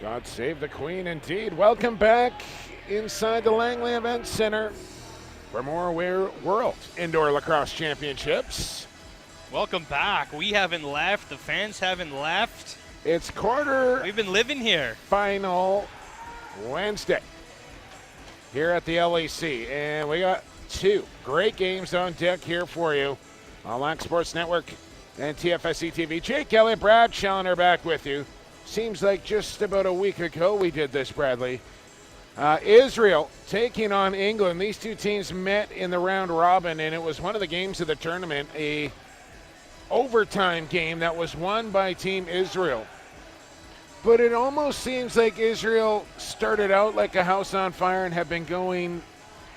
God save the Queen, indeed. Welcome back inside the Langley Event Center for more World Indoor Lacrosse Championships. Welcome back. We haven't left. The fans haven't left. It's quarter We've been living here. final Wednesday here at the LEC. And we got two great games on deck here for you on Lac Sports Network and TFSC TV. Jake Elliott, Brad Challoner back with you. Seems like just about a week ago we did this, Bradley. Israel taking on England. These two teams met in the round robin, and it was one of the games of the tournament, a overtime game that was won by Team Israel. But it almost seems like Israel started out like a house on fire and have been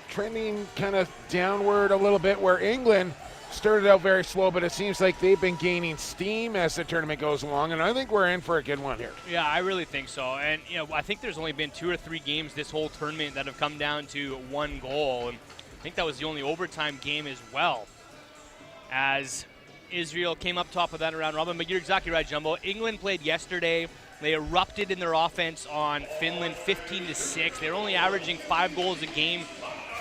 trending kind of downward a little bit, where England started out very slow, but it seems like they've been gaining steam as the tournament goes along, and I think we're in for a good one here. Yeah, I really think so. And, I think there's only been 2 or 3 games this whole tournament that have come down to one goal, and I think that was the only overtime game as well, as Israel came up top of that round robin. But you're exactly right, Jumbo. England played yesterday. They erupted in their offense on Finland 15-6. They're only averaging 5 goals a game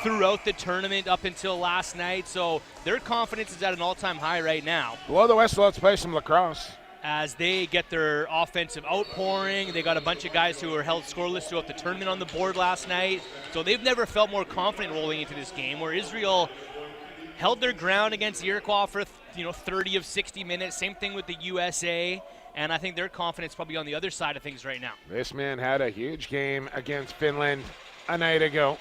throughout the tournament up until last night, so their confidence is at an all-time high right now. Below the West, let's play some lacrosse. As they get their offensive outpouring, they got a bunch of guys who were held scoreless throughout the tournament on the board last night, so they've never felt more confident rolling into this game, where Israel held their ground against the Iroquois for 30 of 60 minutes. Same thing with the USA, and I think their confidence probably on the other side of things right now. This man had a huge game against Finland a night ago.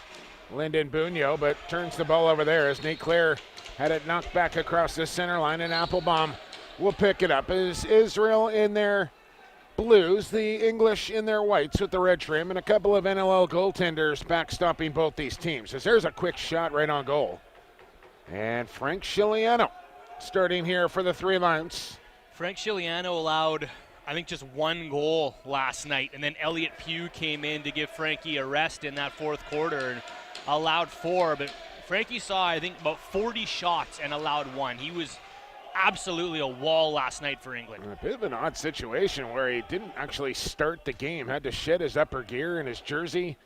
Lyndon Bunyo, but turns the ball over there as Nate Clare had it knocked back across the center line, and Applebaum will pick it up. Is Israel in their blues, the English in their whites with the red trim, and a couple of NLL goaltenders backstopping both these teams. As there's a quick shot right on goal. And Frank Chiliano starting here for the Three Lions. Frank Chiliano allowed, I think, just 1 goal last night, and then Elliot Pugh came in to give Frankie a rest in that fourth quarter and allowed 4, but Frankie saw, I think, about 40 shots and allowed 1. He was absolutely a wall last night for England. A bit of an odd situation where he didn't actually start the game, had to shed his upper gear and his jersey,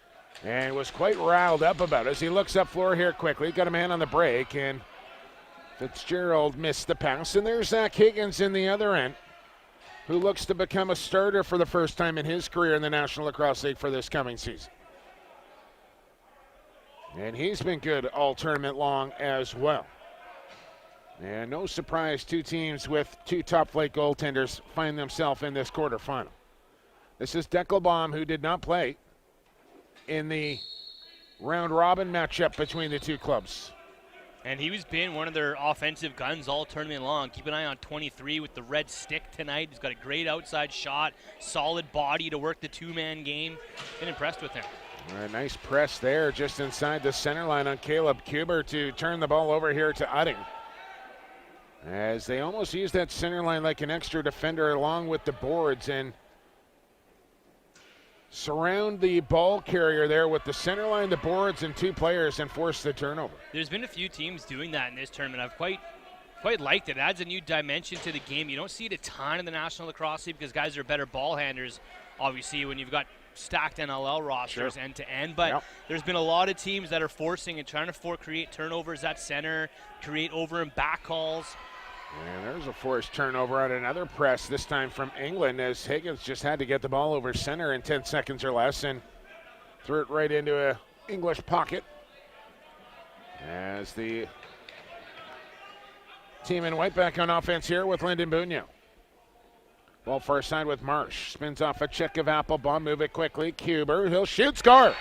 and was quite riled up about it. As he looks up floor here quickly, got a man on the break, and Fitzgerald missed the pass, and there's Zach Higgins in the other end, who looks to become a starter for the first time in his career in the National Lacrosse League for this coming season. And he's been good all tournament long as well. And no surprise, 2 teams with 2 top-flight goaltenders find themselves in this quarterfinal. This is Deckelbaum, who did not play in the round-robin matchup between the 2 clubs. And he's been one of their offensive guns all tournament long. Keep an eye on 23 with the red stick tonight. He's got a great outside shot, solid body to work the 2-man game. Been impressed with him. All right, nice press there just inside the center line on Caleb Kuber to turn the ball over here to Utting. As they almost use that center line like an extra defender along with the boards and surround the ball carrier there with the center line, the boards, and 2 players and force the turnover. There's been a few teams doing that in this tournament. I've quite liked it. It adds a new dimension to the game. You don't see it a ton in the National Lacrosse League because guys are better ball handlers, obviously, when you've got stacked NLL rosters end to end, but there's been a lot of teams that are forcing and trying to create turnovers at center, create over and back calls. And there's a forced turnover on another press, this time from England, as Higgins just had to get the ball over center in 10 seconds or less and threw it right into a English pocket. As the team in white back on offense here with Lyndon Bunyo. Ball far side with Marsh. Spins off a check of Applebaum. Move it quickly. Kuber. He'll shoot. Score.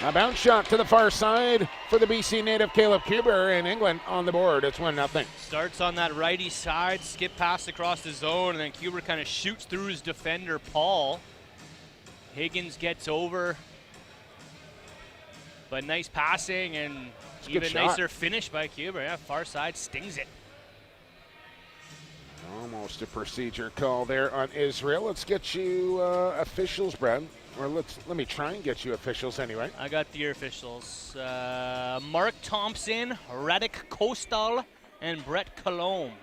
A bounce shot to the far side for the BC native Caleb Kuber, and England on the board. It's 1-0. Starts on that righty side. Skip pass across the zone, and then Kuber kind of shoots through his defender, Paul. Higgins gets over. But nice passing and even nicer finish by Kuber. Yeah, far side stings it. Almost a procedure call there on Israel. Let's get you officials, Brad. Or let me try and get you officials anyway. I got the officials. Mark Thompson, Radek Kostal, and Brett Colombe.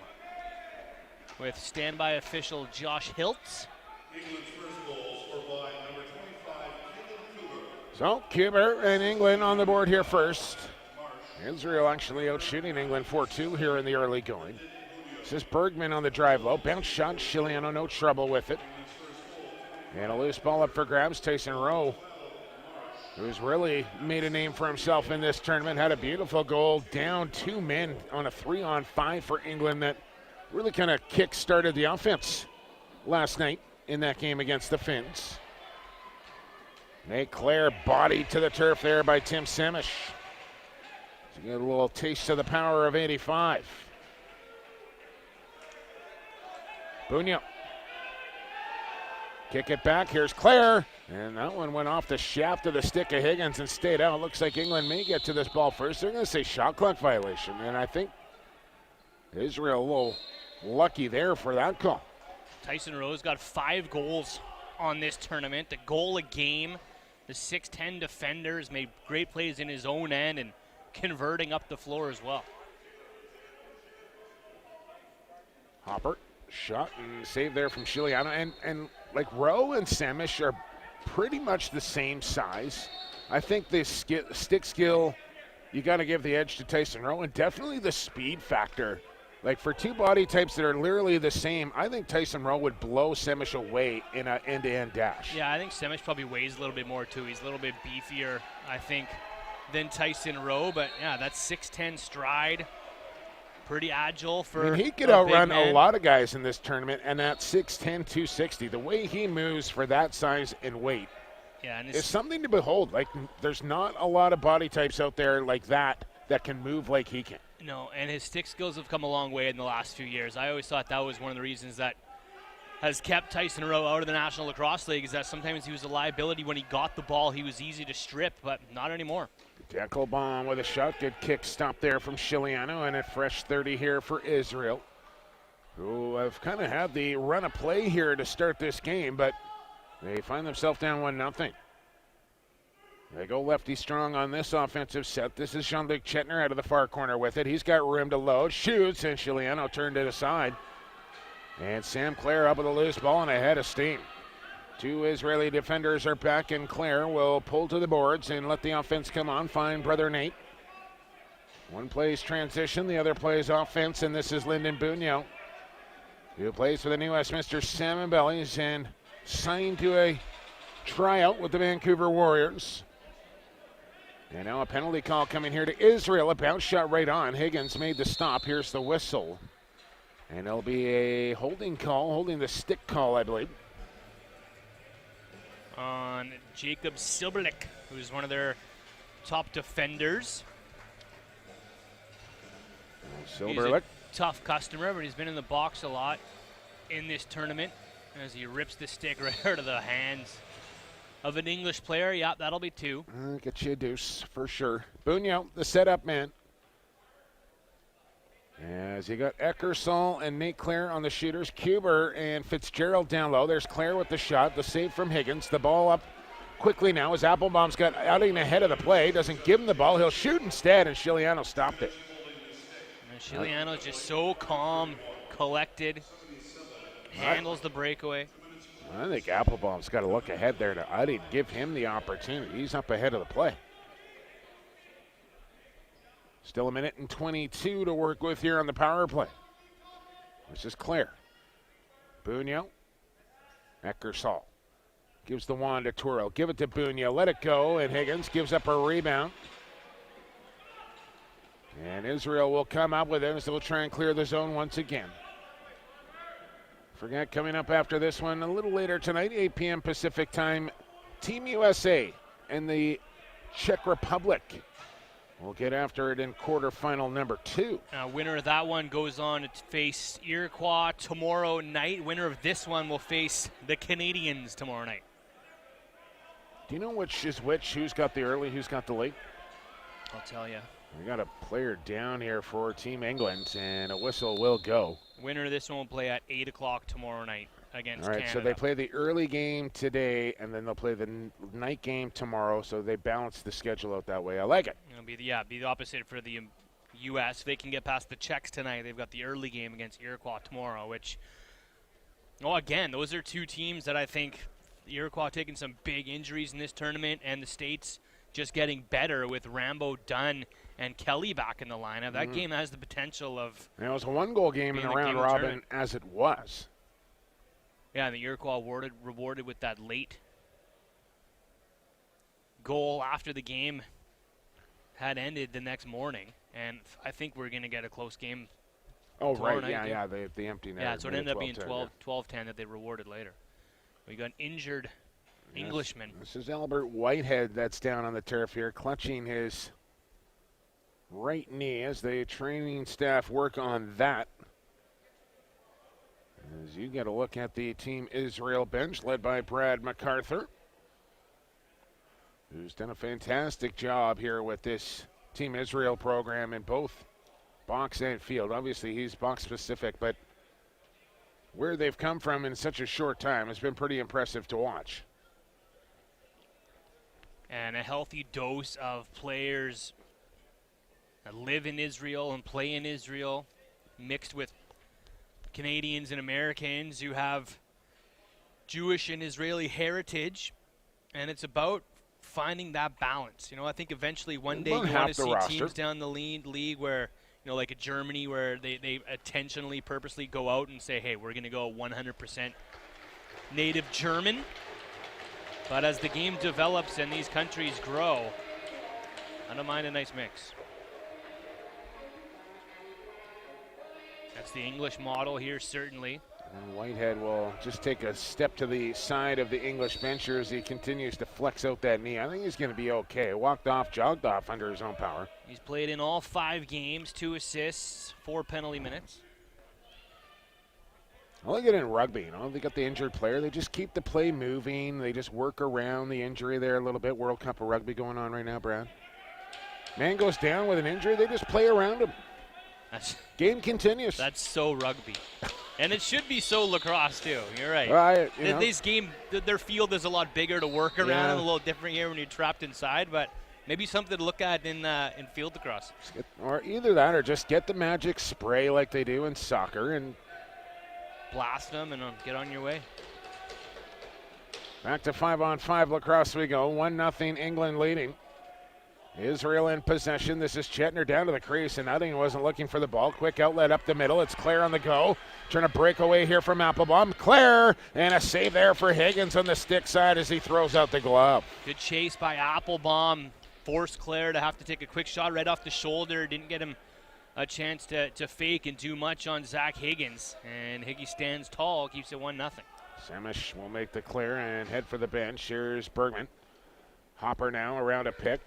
With standby official Josh Hiltz. So, Cuba and England on the board here first. Israel actually out shooting England 4-2 here in the early going. This is Bergman on the drive low. Bounce shot. Chiliano, no trouble with it. And a loose ball up for grabs. Tyson Rowe, who's really made a name for himself in this tournament, had a beautiful goal down 2 men on a 3-on-5 for England that really kind of kick-started the offense last night in that game against the Finns. Nate Clare bodied to the turf there by Tim Semish. So you get a little taste of the power of 85. Bunyo. Kick it back. Here's Clare. And that one went off the shaft of the stick of Higgins and stayed out. Looks like England may get to this ball first. They're going to say shot clock violation. And I think Israel a little lucky there for that call. Tyson Rowe's got 5 goals on this tournament. A goal a game. The 6'10 defender has made great plays in his own end and converting up the floor as well. Hopper, shot and save there from Chiliano. And like Rowe and Semish are pretty much the same size. I think the stick skill, you got to give the edge to Tyson Rowe, and definitely the speed factor. Like for two body types that are literally the same, I think Tyson Rowe would blow Semish away in an end-to-end dash. Yeah, I think Semish probably weighs a little bit more too. He's a little bit beefier, I think, than Tyson Rowe. But yeah, that's 6'10 stride. Pretty agile for. I mean, he could outrun a lot of guys in this tournament, and at 6'10", 260, the way he moves for that size and weight is something to behold. Like, there's not a lot of body types out there like that can move like he can. No, and his stick skills have come a long way in the last few years. I always thought that was one of the reasons that has kept Tyson Rowe out of the National Lacrosse League, is that sometimes he was a liability. When he got the ball, he was easy to strip, but not anymore. Deckelbaum with a shot. Good kick stop there from Chiliano, and a fresh 30 here for Israel, who have kind of had the run of play here to start this game, but they find themselves down 1-0. They go lefty strong on this offensive set. This is Jean-Luc Chetner out of the far corner with it. He's got room to load, shoots, and Chiliano turned it aside. And Sam Clare up with a loose ball and ahead of steam. Two Israeli defenders are back, and Clare will pull to the boards and let the offense come on, find brother Nate. One plays transition, the other plays offense, and this is Lyndon Bunyo, who plays for the New Westminster Salmon Bellies and signed to a tryout with the Vancouver Warriors. And now a penalty call coming here to Israel. A bounce shot right on. Higgins made the stop. Here's the whistle. And it'll be a holding call, holding the stick call, I believe. On Jacob Silberlich, who's one of their top defenders. Silberlich. He's a tough customer, but he's been in the box a lot in this tournament as he rips the stick right out of the hands of an English player. Yeah, that'll be 2. Get you a deuce for sure. Bunyo, the setup man. As you got Eckersall and Nate Clare on the shooters, Kuber and Fitzgerald down low. There's Clare with the shot, the save from Higgins. The ball up quickly now as Applebaum's got outing ahead of the play. Doesn't give him the ball. He'll shoot instead, and Chiliano stopped it. And Chiliano's just so calm, collected, handles the breakaway. I think Applebaum's got to look ahead there to Uddy, give him the opportunity. He's up ahead of the play. Still 1:22 to work with here on the power play. This is Clare. Bunyo. Eckersall gives the wand to Turo. Give it to Bunyo. Let it go, and Higgins gives up a rebound. And Israel will come up with it, so they'll try and clear the zone once again. Forget coming up after this one a little later tonight, 8 p.m. Pacific time, Team USA and the Czech Republic. We'll get after it in quarterfinal number 2. Winner of that one goes on to face Iroquois tomorrow night. Winner of this one will face the Canadians tomorrow night. Do you know which is which? Who's got the early, who's got the late? I'll tell you. We got a player down here for Team England, and a whistle will go. Winner of this one will play at 8 o'clock tomorrow night against Canada. All right, so they play the early game today, and then they'll play the night game tomorrow, so they balance the schedule out that way. I like it. It'll be the opposite for the U.S. If they can get past the Czechs tonight, they've got the early game against Iroquois tomorrow, which, again, those are two teams that I think the Iroquois taking some big injuries in this tournament, and the States just getting better with Rambo, Dunn, and Kelly back in the lineup. That game has the potential of. And it was a 1-goal game in the round robin as it was. Yeah, and the Iroquois rewarded with that late goal after the game had ended the next morning, and I think we're going to get a close game. Oh, right, yeah, the empty net. Yeah, so it ended up being 12-10 that they rewarded later. We got an injured Englishman. This is Albert Whitehead that's down on the turf here, clutching his right knee as the training staff work on that. As you get a look at the Team Israel bench led by Brad MacArthur, who's done a fantastic job here with this Team Israel program in both box and field. Obviously, he's box specific, but where they've come from in such a short time has been pretty impressive to watch. And a healthy dose of players that live in Israel and play in Israel, mixed with Canadians and Americans who have Jewish and Israeli heritage, and it's about finding that balance. You know, I think eventually one day you want to see teams down the league where, you know, like a Germany where they intentionally, purposely go out and say, hey, we're going to go 100% native German. But as the game develops and these countries grow, I don't mind a nice mix. That's the English model here, certainly. And Whitehead will just take a step to the side of the English bencher as he continues to flex out that knee. I think he's going to be okay. Walked off, jogged off under his own power. He's played in all 5 games, 2 assists, 4 penalty minutes. I like it in rugby, you know. They got the injured player. They just keep the play moving. They just work around the injury there a little bit. World Cup of Rugby going on right now, Brad. Man goes down with an injury. They just play around him. Game continues. That's so rugby. And it should be so lacrosse, too. You're right. This game, their field is a lot bigger to work around and a little different here when you're trapped inside, but maybe something to look at in field lacrosse. Or either that or just get the magic spray like they do in soccer and blast them and get on your way. Back to 5-on-5 lacrosse we go. 1-0 England leading. Israel in possession. This is Chetner down to the crease, and Nutting wasn't looking for the ball. Quick outlet up the middle. It's Clare on the go. Trying to break away here from Applebaum. Clare, and a save there for Higgins on the stick side as he throws out the glove. Good chase by Applebaum. Forced Clare to have to take a quick shot right off the shoulder. Didn't get him a chance to fake and do much on Zach Higgins. And Higgy stands tall, keeps it 1-0. Samish will make the clear and head for the bench. Here's Bergman. Hopper now around a pick.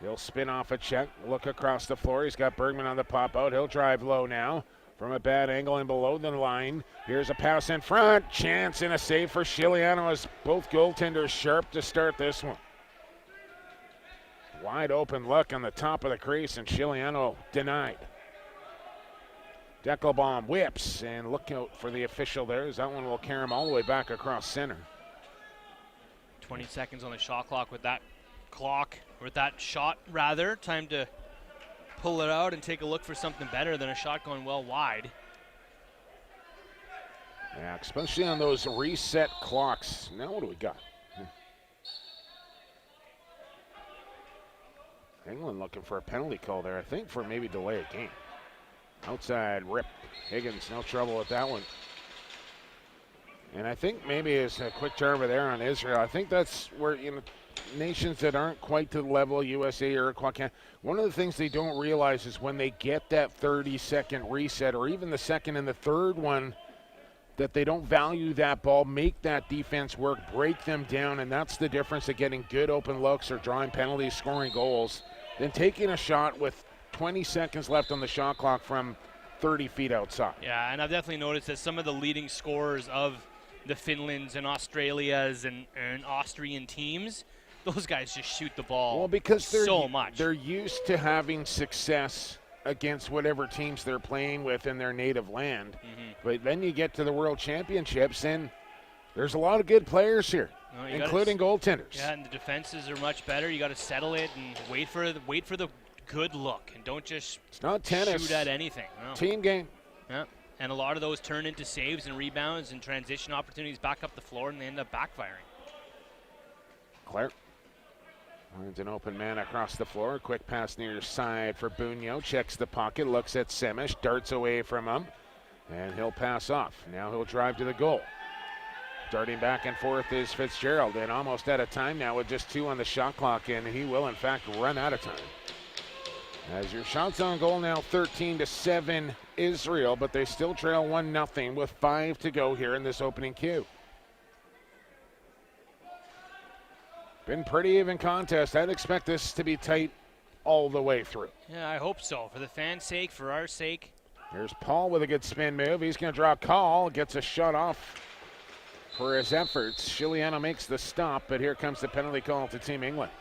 He'll spin off a check, look across the floor. He's got Bergman on the pop out. He'll drive low now from a bad angle and below the line. Here's a pass in front. Chance and a save for Chiliano as both goaltenders sharp to start this one. Wide open look on the top of the crease, and Chiliano denied. Deckelbaum whips, and look out for the official there, as that one will carry him all the way back across center. 20 seconds on the shot clock with that shot rather. Time to pull it out and take a look for something better than a shot going well wide. Yeah, especially on those reset clocks. Now what do we got? England looking for a penalty call there, I think, for maybe delay a game. Outside rip. Higgins, no trouble with that one. And I think maybe it's a quick turnover there on Israel. I think that's where, you know, nations that aren't quite to the level USA or Iroquois, one of the things they don't realize is when they get that 30-second reset or even the second and the third one, that they don't value that ball, make that defense work, break them down, and that's the difference of getting good open looks or drawing penalties, scoring goals, than taking a shot with 20 seconds left on the shot clock from 30 feet outside. Yeah, and I've definitely noticed that some of the leading scorers of the Finlands and Australias and Austrian teams, those guys just shoot the ball because so much. They're used to having success against whatever teams they're playing with in their native land. Mm-hmm. But then you get to the World Championships, and there's a lot of good players here, including goaltenders. Yeah, and the defenses are much better. You got to settle it and wait for the good look, and don't just it's not tennis. Shoot at anything. No. Team game. Yeah, and a lot of those turn into saves and rebounds and transition opportunities back up the floor, and they end up backfiring. Claire. Finds an open man across the floor. Quick pass near side for Bunyo. Checks the pocket, looks at Semish, darts away from him, and he'll pass off. Now he'll drive to the goal. Darting back and forth is Fitzgerald, and almost out of time now with just 2 on the shot clock, and he will in fact run out of time. As your shots on goal now 13-7 Israel, but they still trail 1-0 with 5 to go here in this opening cue. Been pretty even contest. I'd expect this to be tight all the way through. Yeah, I hope so. For the fans' sake, for our sake. Here's Paul with a good spin move. He's going to draw a call. Gets a shot off for his efforts. Chiliano makes the stop, but here comes the penalty call to Team England.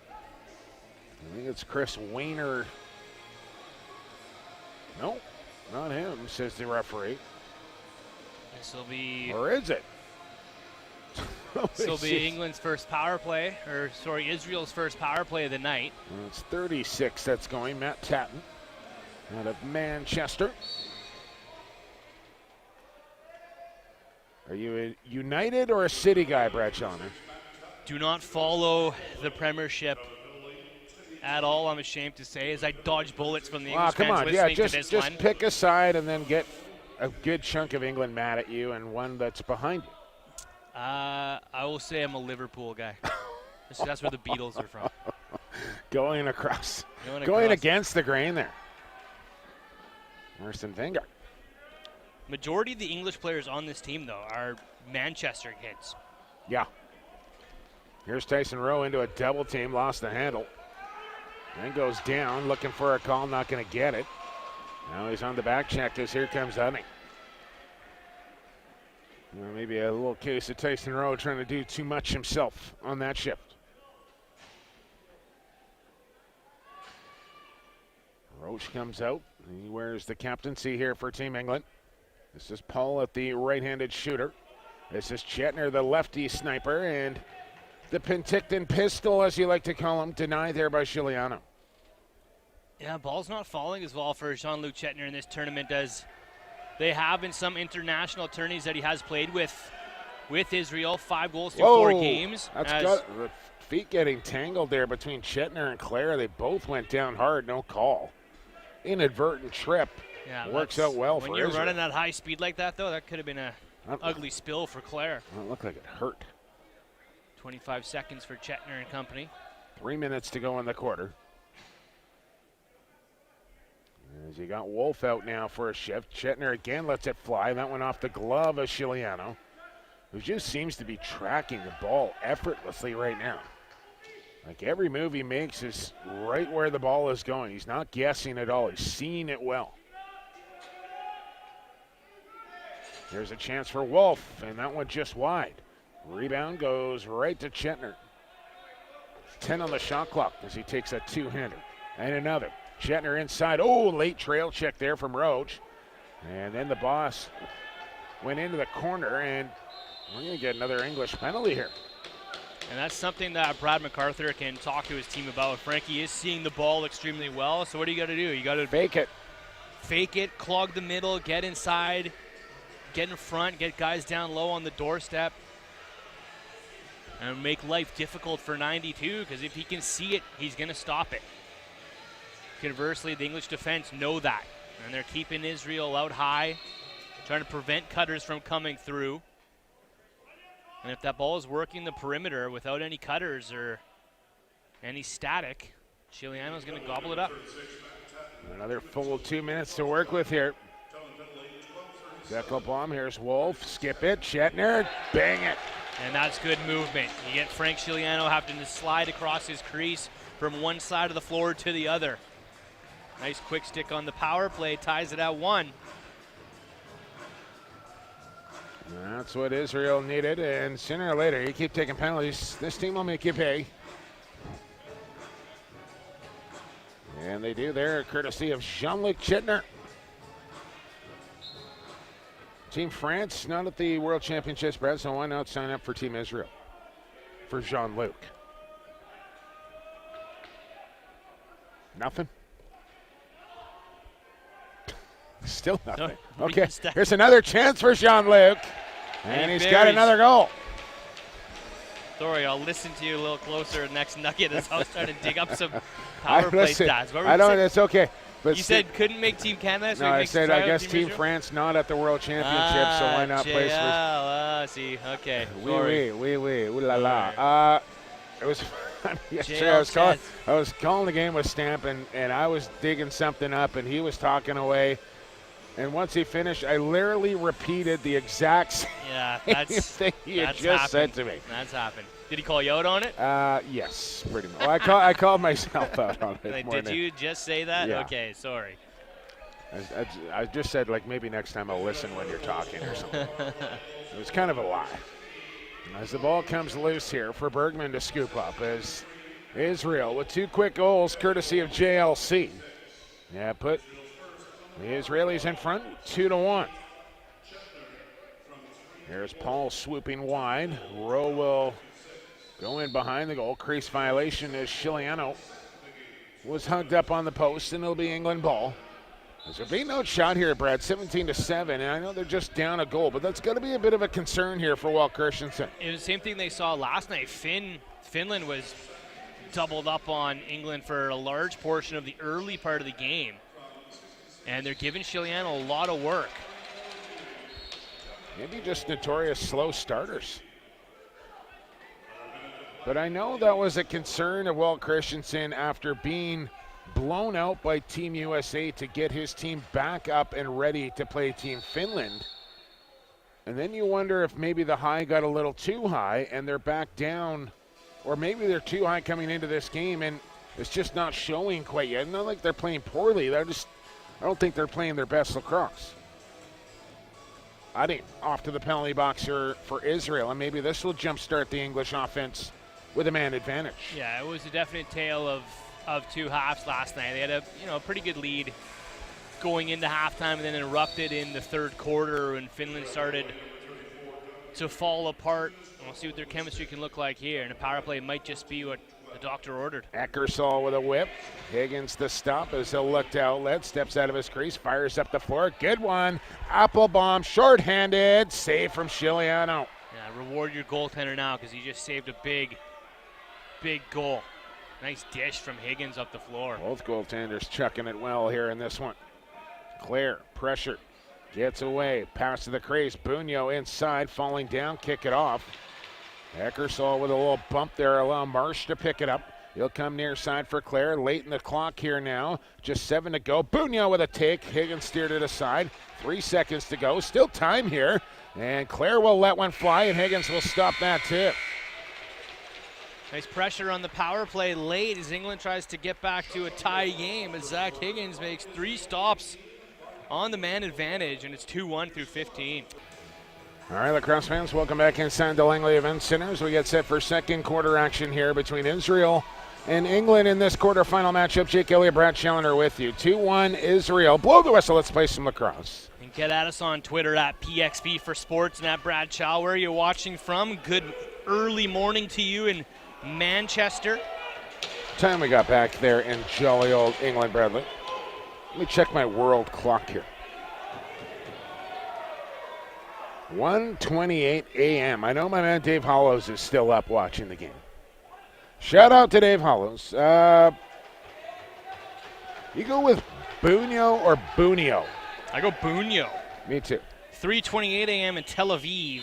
I think it's Chris Weiner. Nope, not him, says the referee. This will be... Or is it? This will be England's first power play, or sorry, Israel's first power play of the night. Well, it's 36 that's going. Matt Tatton out of Manchester. Are you a United or a City guy, Brad Chalmers? Do not follow the Premiership at all, I'm ashamed to say, as I dodge bullets from the English come fans on, listening yeah, to this just one. pick a side and then get a good chunk of England mad at you and one that's behind you. I will say I'm a Liverpool guy. That's where the Beatles are from. Going against the grain there. Arsene Wenger. Majority of the English players on this team, though, are Manchester kids. Yeah. Here's Tyson Rowe into a double team, lost the handle. Then goes down, looking for a call, not going to get it. Now he's on the back check as here comes Hunting. Well, maybe a little case of Tyson Rowe trying to do too much himself on that shift. Roach comes out. He wears the captaincy here for Team England. This is Paul at the right-handed shooter. This is Chetner, the lefty sniper, and the Penticton pistol, as you like to call him, denied there by Chiliano. Yeah, ball's not falling as well for Jean-Luc Chetner in this tournament as they have in some international tourneys that he has played with Israel. 5 goals through 4 games. That's got the feet getting tangled there between Chetner and Clare. They both went down hard, no call. Inadvertent trip. Yeah, works out well for Israel. When you're running at high speed like that, though, that could have been an ugly spill for Clare. Well, it looked like it hurt. 25 seconds for Chetner and company. 3 minutes to go in the quarter. As you got Wolf out now for a shift. Chetner again lets it fly. That went off the glove of Chiliano, who just seems to be tracking the ball effortlessly right now. Like every move he makes is right where the ball is going. He's not guessing at all. He's seeing it well. Here's a chance for Wolf, and that one just wide. Rebound goes right to Chetner. 10 on the shot clock as he takes a two-hander. And another. Chetner inside. Oh, late trail check there from Roach. And then the boss went into the corner, and we're going to get another English penalty here. And that's something that Brad MacArthur can talk to his team about. Frankie is seeing the ball extremely well, so what do you got to do? You got to fake it. Fake it, clog the middle, get inside, get in front, get guys down low on the doorstep, and make life difficult for 92, because if he can see it, he's going to stop it. Conversely, the English defense know that, and they're keeping Israel out high, trying to prevent cutters from coming through. And if that ball is working the perimeter without any cutters or any static, Chiliano's going to gobble it up. Another full 2 minutes to work with here. Deckle bomb, here's Wolf, skip it, Chetner, bang it. And that's good movement. You get Frank Chiliano having to slide across his crease from one side of the floor to the other. Nice quick stick on the power play, ties it at 1. That's what Israel needed, and sooner or later, you keep taking penalties, this team will make you pay. And they do there, courtesy of Jean-Luc Chetner. Team France, not at the World Championships, Brad, so why not sign up for Team Israel for Jean-Luc? Nothing? Still nothing. No, okay, here's another chance for Jean-Luc, and he's got another goal. Sorry, I'll listen to you a little closer next nugget as I was trying to dig up some power play stats. I don't. It's okay. But you said couldn't make Team Canada. So no, I said I guess Team France not at the World Championship, so why not place with? See, okay. Oui, ooh la la. It was funny yesterday. I was calling the game with Stamp, and I was digging something up, and he was talking away. And once he finished, I literally repeated the exact same thing he had just said to me. That's happened. Did he call you out on it? Yes, pretty much. Well, I called myself out on it. Did you just say that? Yeah. Okay, sorry. I just said, like, maybe next time I'll listen when you're talking or something. It was kind of a lie. As the ball comes loose here for Bergman to scoop up as Israel with 2 quick goals courtesy of JLC. Yeah, put the Israelis in front, 2-1. Here's Paul swooping wide. Rowe will go in behind the goal. Crease violation as Chiliano was hugged up on the post, and it'll be England ball. There's a no shot here, Brad, 17-7, and I know they're just down a goal, but that's got to be a bit of a concern here for WILC Christensen. It was the same thing they saw last night. Finland was doubled up on England for a large portion of the early part of the game. And they're giving Chiliano a lot of work. Maybe just notorious slow starters. But I know that was a concern of WILC Christensen after being blown out by Team USA to get his team back up and ready to play Team Finland. And then you wonder if maybe the high got a little too high and they're back down, or maybe they're too high coming into this game and it's just not showing quite yet. Not like they're playing poorly. I don't think they're playing their best lacrosse. I think off to the penalty box here for Israel, and maybe this will jumpstart the English offense with a man advantage. Yeah, it was a definite tale of 2 halves last night. They had a pretty good lead going into halftime and then erupted in the third quarter when Finland started to fall apart. We'll see what their chemistry can look like here, and a power play might just be what the doctor ordered. Eckersall with a whip. Higgins the stop as he'll look to outlet. Steps out of his crease. Fires up the floor. Good one. Applebaum shorthanded. Save from Chiliano. Yeah, reward your goaltender now because he just saved a big goal. Nice dish from Higgins up the floor. Both goaltenders chucking it well here in this one. Claire, pressure. Gets away. Pass to the crease. Bunyo inside. Falling down. Kick it off. Eckersall with a little bump there, allow Marsh to pick it up. He'll come near side for Claire. Late in the clock here now. Just 7 to go. Bunyo with a take. Higgins steered it aside. 3 seconds to go. Still time here. And Claire will let one fly, and Higgins will stop that too. Nice pressure on the power play late as England tries to get back to a tie game as Zach Higgins makes 3 stops on the man advantage, and it's 2-1 through 15. All right, lacrosse fans, welcome back inside the Langley Event Center as we get set for second quarter action here between Israel and England in this quarterfinal matchup. Jake Elliott, Brad Challoner with you. 2-1 Israel. Blow the whistle. Let's play some lacrosse. And get at us on Twitter at PXB for Sports and at Brad Chow. Where are you watching from? Good early morning to you in Manchester. Time we got back there in jolly old England, Bradley. Let me check my world clock here. 1:28 a.m. I know my man Dave Hollows is still up watching the game. Shout out to Dave Hollows. You go with Bunyo or Bunio? I go Bunyo. Me too. 3:28 a.m. in Tel Aviv.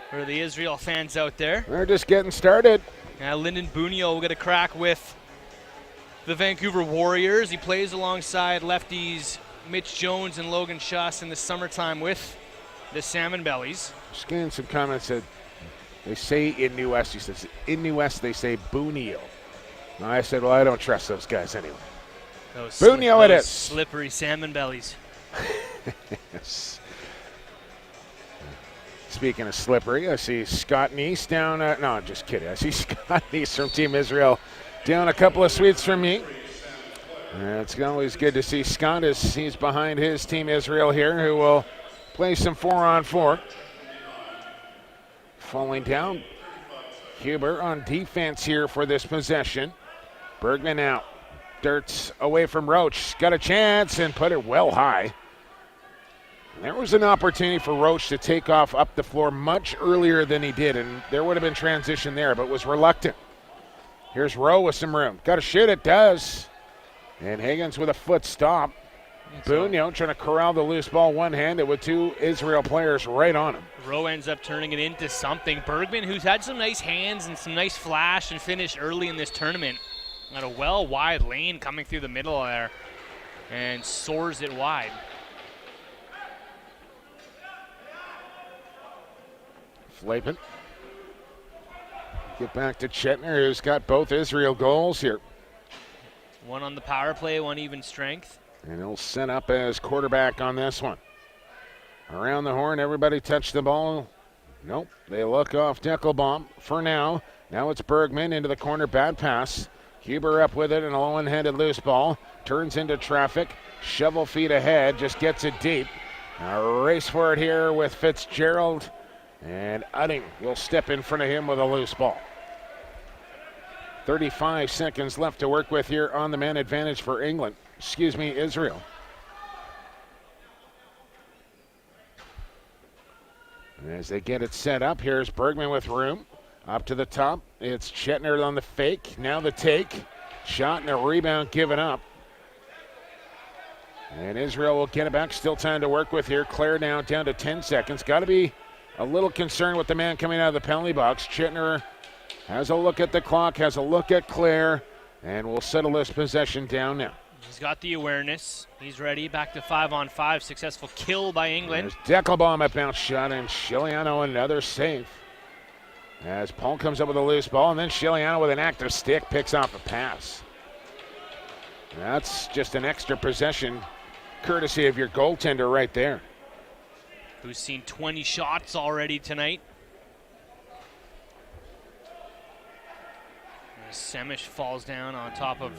For the Israel fans out there. They're just getting started. Lyndon Bunyo will get a crack with the Vancouver Warriors. He plays alongside lefties Mitch Jones and Logan Schuss in the summertime with the Salmon Bellies. Just getting some comments that they say in New West, he says, in New West they say Bunio. And I said, well, I don't trust those guys anyway. Bunio it is. Slippery Salmon Bellies. Yes. Speaking of slippery, I see Scott Neese down. No, I'm just kidding. I see Scott Neese from Team Israel down a couple of suites from me. It's always good to see Scott as he's behind his Team Israel here, who will play some 4-on-4. Falling down. Huber on defense here for this possession. Bergman out. Dirt's away from Roach. Got a chance and put it well high. There was an opportunity for Roach to take off up the floor much earlier than he did, and there would have been transition there, but was reluctant. Here's Rowe with some room. Got to shoot, it does. And Higgins with a foot stop. Bunyo trying to corral the loose ball one-handed with two Israel players right on him. Rowe ends up turning it into something. Bergman, who's had some nice hands and some nice flash and finish early in this tournament, got a wide lane coming through the middle there and soars it wide. Flapen. Get back to Chetner, who's got both Israel goals here. One on the power play, one even strength. And he'll set up as quarterback on this one. Around the horn, everybody touched the ball. Nope, they look off Deckelbaum for now. Now it's Bergman into the corner, bad pass. Huber up with it and a one-handed loose ball. Turns into traffic, shovel feet ahead, just gets it deep. A race for it here with Fitzgerald. And Utting will step in front of him with a loose ball. 35 seconds left to work with here on the man advantage for Israel. And as they get it set up, here's Bergman with room. Up to the top, it's Chetner on the fake. Now the take. Shot and a rebound given up. And Israel will get it back. Still time to work with here. Claire now down to 10 seconds. Got to be a little concerned with the man coming out of the penalty box. Chetner has a look at the clock, has a look at Claire, and will settle this possession down now. He's got the awareness. He's ready. Back to 5-on-5. Successful kill by England. There's Deckelbaum at bounce shot, and Shiliano another save. As Paul comes up with a loose ball, and then Shiliano with an active stick picks off a pass. That's just an extra possession, courtesy of your goaltender right there. Who's seen 20 shots already tonight. Semish falls down on top of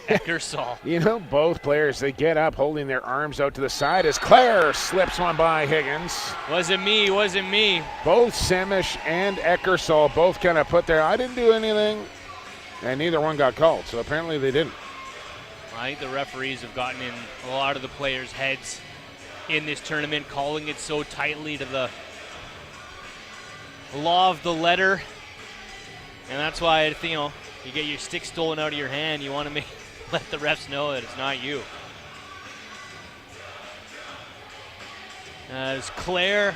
Eckersall. You know, both players, they get up holding their arms out to the side as Claire slips one by Higgins. Wasn't me. Both Semish and Eckersall both kind of put their, I didn't do anything, and neither one got called, so apparently they didn't. I think the referees have gotten in a lot of the players' heads in this tournament, calling it so tightly to the law of the letter. And that's why, you get your stick stolen out of your hand, you want to let the refs know that it's not you. As Claire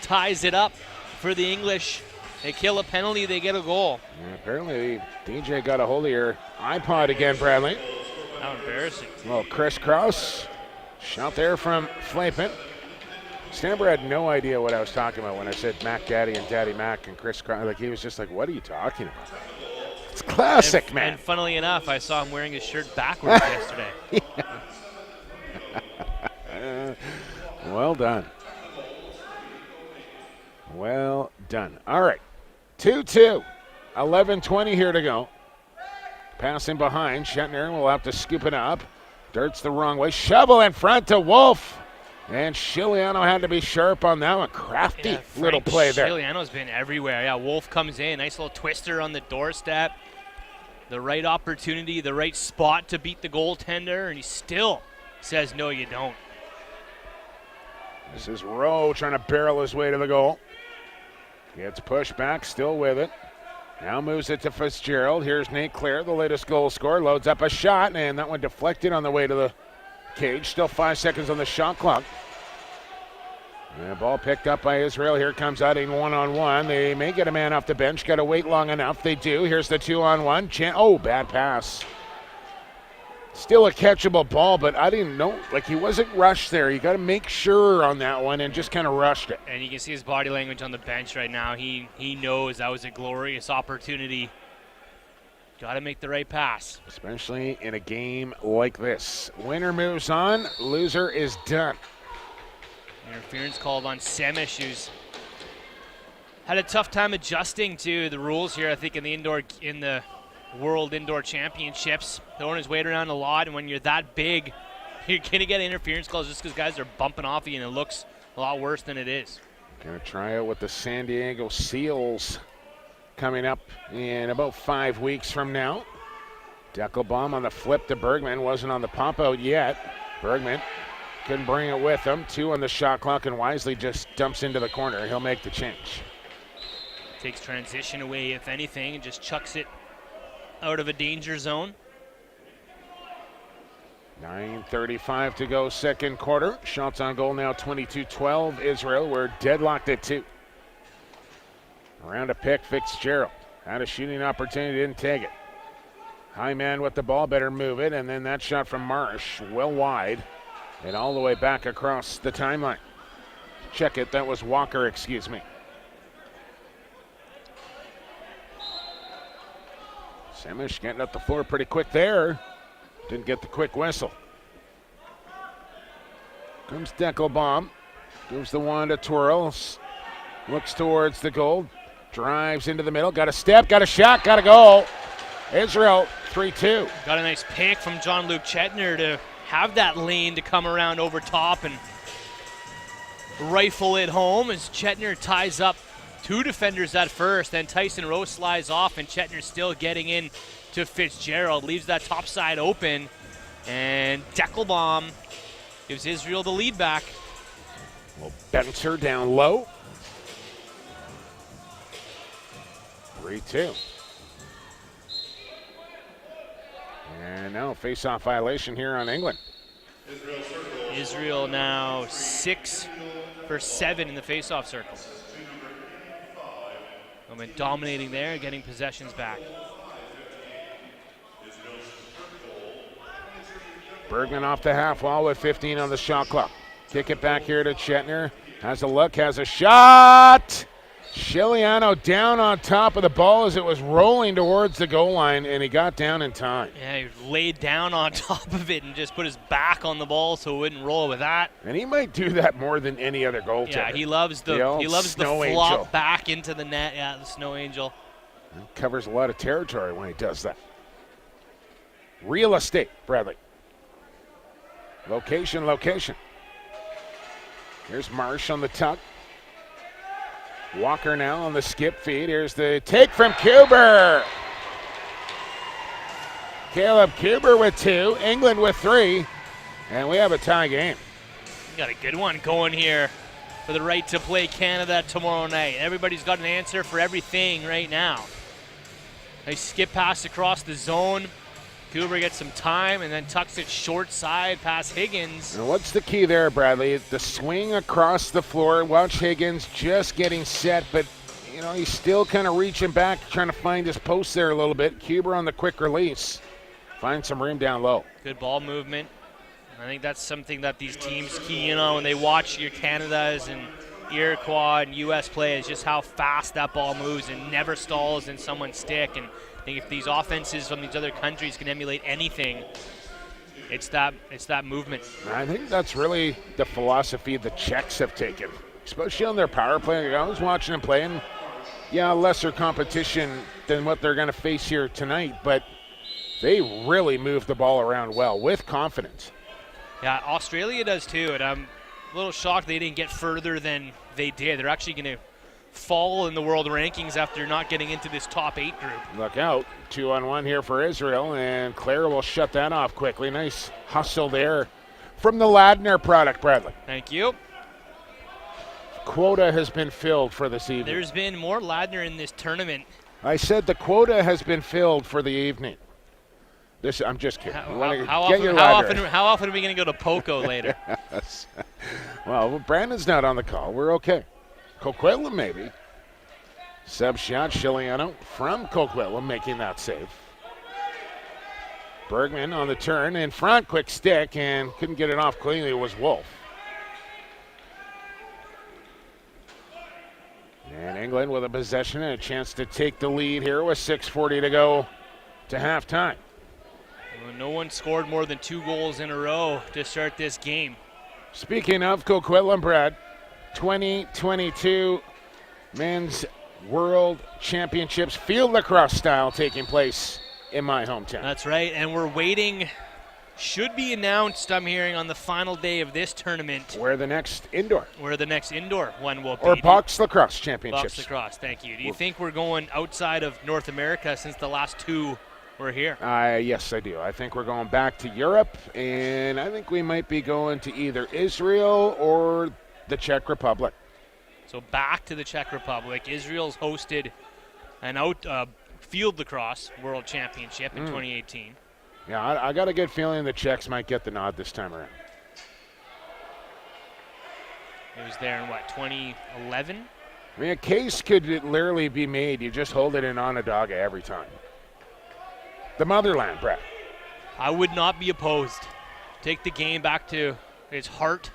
ties it up for the English, they kill a penalty, they get a goal. Yeah, apparently DJ got a hold of your iPod again, Bradley. How embarrassing. Well, crisscross. Shot there from Flapen. Stamper had no idea what I was talking about when I said Mac Daddy and Daddy Mac and Chris Cross. Like, he was just like, what are you talking about? It's classic, man. And funnily enough, I saw him wearing his shirt backwards yesterday. Well done. Well done. All right. 2-2. 11:20 here to go. Passing behind. Shetner will have to scoop it up. Dirt's the wrong way. Shovel in front to Wolf. And Shiliano had to be sharp on that one. Crafty little play there. Shiliano's been everywhere. Yeah, Wolf comes in. Nice little twister on the doorstep. The right opportunity, the right spot to beat the goaltender, and he still says, no, you don't. This is Rowe trying to barrel his way to the goal. Gets pushed back, still with it. Now moves it to Fitzgerald. Here's Nate Clare, the latest goal scorer. Loads up a shot, and that one deflected on the way to the cage. Still 5 seconds on the shot clock. And ball picked up by Israel. Here comes Utting one-on-one. They may get a man off the bench. Got to wait long enough. They do. Here's the 2-on-1. Bad pass. Still a catchable ball, but I didn't know. Like, he wasn't rushed there. You got to make sure on that one and just kind of rushed it. And you can see his body language on the bench right now. He knows that was a glorious opportunity. Got to make the right pass. Especially in a game like this. Winner moves on. Loser is done. Interference called on Semish, who's had a tough time adjusting to the rules here, I think, in the World Indoor Championships. Throwing his weight around a lot, and when you're that big, you're going to get interference calls just because guys are bumping off you, and it looks a lot worse than it is. Going to try out with the San Diego Seals coming up in about 5 weeks from now. Deckelbaum on the flip to Bergman. Wasn't on the pop out yet. Bergman couldn't bring it with him. 2 on the shot clock, and Wisely just dumps into the corner. He'll make the change. Takes transition away, if anything, and just chucks it out of a danger zone. 9:35 to go, second quarter. Shots on goal now 22-12. Israel, we're deadlocked at 2. Around a pick, Fitzgerald. Had a shooting opportunity, didn't take it. High man with the ball, better move it. And then that shot from Marsh, well wide. And all the way back across the timeline. Check it, that was Walker, excuse me. Semish getting up the floor pretty quick there. Didn't get the quick whistle. Comes Deckelbaum. Gives the one to Twirls. Looks towards the goal. Drives into the middle. Got a step, got a shot, got a goal. Israel, 3-2. Got a nice pick from Jean-Luc Chetner to have that lane to come around over top and rifle it home as Chetner ties up 2 defenders at first. Then Tyson Rose slides off, and Chetner's still getting in to Fitzgerald. Leaves that top side open, and Deckelbaum gives Israel the lead back. Well, Benzer down low. 3-2. And now face-off violation here on England. Israel now 6 for 7 in the face-off circle. Been dominating there, getting possessions back. Bergman off the half wall with 15 on the shot clock. Kick it back here to Chetner. Has a look, has a shot. Chiliano down on top of the ball as it was rolling towards the goal line, and he got down in time. Yeah, he laid down on top of it and just put his back on the ball so it wouldn't roll with that. And he might do that more than any other goaltender. Yeah, he loves the flop back into the net. Yeah, the Snow Angel. He covers a lot of territory when he does that. Real estate, Bradley. Location, location. Here's Marsh on the tuck. Walker now on the skip feed. Here's the take from Kuber. Caleb Kuber with 2, England with 3, and we have a tie game. Got a good one going here for the right to play Canada tomorrow night. Everybody's got an answer for everything right now. Nice skip pass across the zone. Kuber gets some time and then tucks it short side past Higgins. And what's the key there, Bradley? The swing across the floor. Watch Higgins just getting set, but you know he's still kind of reaching back, trying to find his post there a little bit. Kuber on the quick release. Find some room down low. Good ball movement. I think that's something that these teams key in on when they watch your Canadas and Iroquois and U.S. play, is just how fast that ball moves and never stalls in someone's stick. And I think if these offenses from these other countries can emulate anything, it's that movement. I think that's really the philosophy the Czechs have taken, especially on their power play. I was watching them play, and yeah, lesser competition than what they're going to face here tonight, but they really move the ball around well with confidence. Yeah, Australia does too, and I'm a little shocked they didn't get further than they did. They're actually going to fall in the world rankings after not getting into this top 8 group. Look out, 2-on-1 here for Israel, and Claire will shut that off quickly. Nice hustle there from the Ladner product, Bradley. Thank you. Quota has been filled for this evening. There's been more Ladner in this tournament. I said the quota has been filled for the evening. I'm just kidding. How often are we going to go to Poco later? Yes. Well, Brandon's not on the call. We're okay. Coquitlam maybe. Sub shot, Chiliano from Coquitlam making that save. Bergman on the turn in front, quick stick, and couldn't get it off cleanly. It was Wolf. And England with a possession and a chance to take the lead here with 6:40 to go to halftime. Well, no one scored more than 2 goals in a row to start this game. Speaking of Coquitlam, Brad, 2022 Men's World Championships field lacrosse style taking place in my hometown. That's right, and we're waiting. Should be announced, I'm hearing, on the final day of this tournament. Where the next indoor one will be. Or box lacrosse championships. Box lacrosse, thank you. Do you think we're going outside of North America since the last 2 we're here. Yes, I do. I think we're going back to Europe, and I think we might be going to either Israel or the Czech Republic. So back to the Czech Republic. Israel's hosted an field lacrosse world championship in 2018. Yeah, I got a good feeling the Czechs might get the nod this time around. It was there in, 2011? I mean, a case could literally be made. You just hold it in Onondaga every time. The motherland, Brett. I would not be opposed. Take the game back to its heart.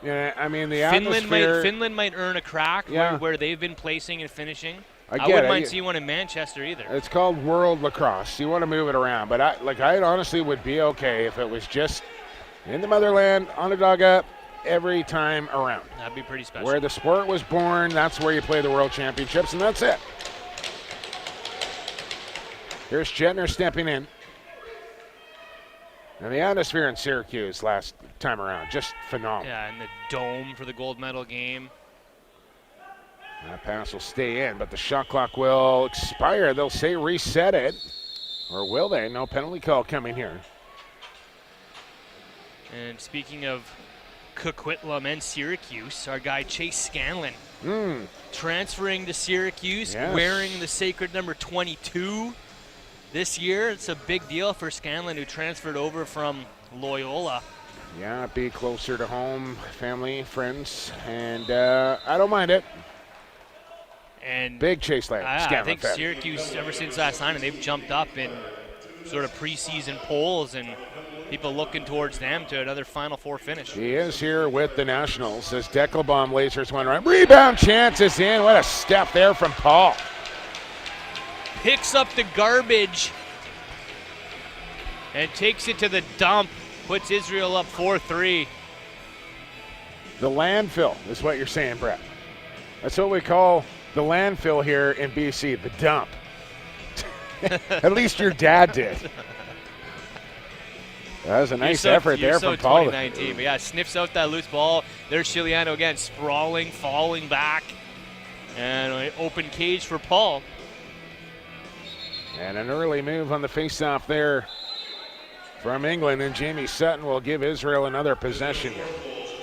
Yeah, I mean, the atmosphere. Finland might earn a crack Yeah. where they've been placing and finishing. I wouldn't mind seeing one in Manchester either. It's called World Lacrosse. You want to move it around. But I honestly would be okay if it was just in the motherland, Onondaga, every time around. That'd be pretty special. Where the sport was born, that's where you play the World Championships, and that's it. Here's Chetner stepping in. And the atmosphere in Syracuse last time around, just phenomenal. Yeah, and the dome for the gold medal game. That pass will stay in, but the shot clock will expire. They'll say reset it. Or will they? No penalty call coming here. And speaking of Coquitlam and Syracuse, our guy Chase Scanlon transferring to Syracuse, wearing the sacred number 22 this year. It's a big deal for Scanlon, who transferred over from Loyola. Yeah, be closer to home, family, friends, and I don't mind it. And big Chase Scanlon. I think Syracuse, ever since last night, they've jumped up in sort of preseason polls, and people looking towards them to another Final Four finish. He is here with the Nationals as Deckelbaum lasers one right. Rebound chance is in. What a step there from Paul. Picks up the garbage and takes it to the dump. Puts Israel up 4-3. The landfill is what you're saying, Brett. That's what we call the landfill here in BC, the dump. At least your dad did. That was a nice effort there from Paul. 2019, but yeah, sniffs out that loose ball. There's Chiliano again, sprawling, falling back. And an open cage for Paul. And an early move on the faceoff there from England, and Jamie Sutton will give Israel another possession here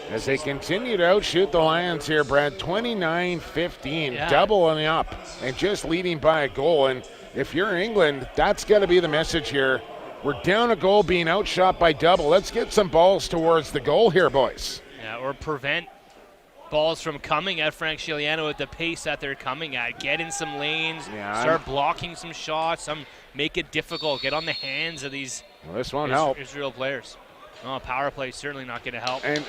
as they continue to outshoot the Lions here, Brad. 29-15, double on the up, and just leading by a goal. And if you're England, that's got to be the message here. We're down a goal, being outshot by double. Let's get some balls towards the goal here, boys. Yeah, or prevent balls from coming at Frank Chiliano at the pace that they're coming at. Get in some lanes, start blocking some shots, make it difficult. Get on the hands of these this won't help. Israel players. Oh, power play certainly not going to help. And,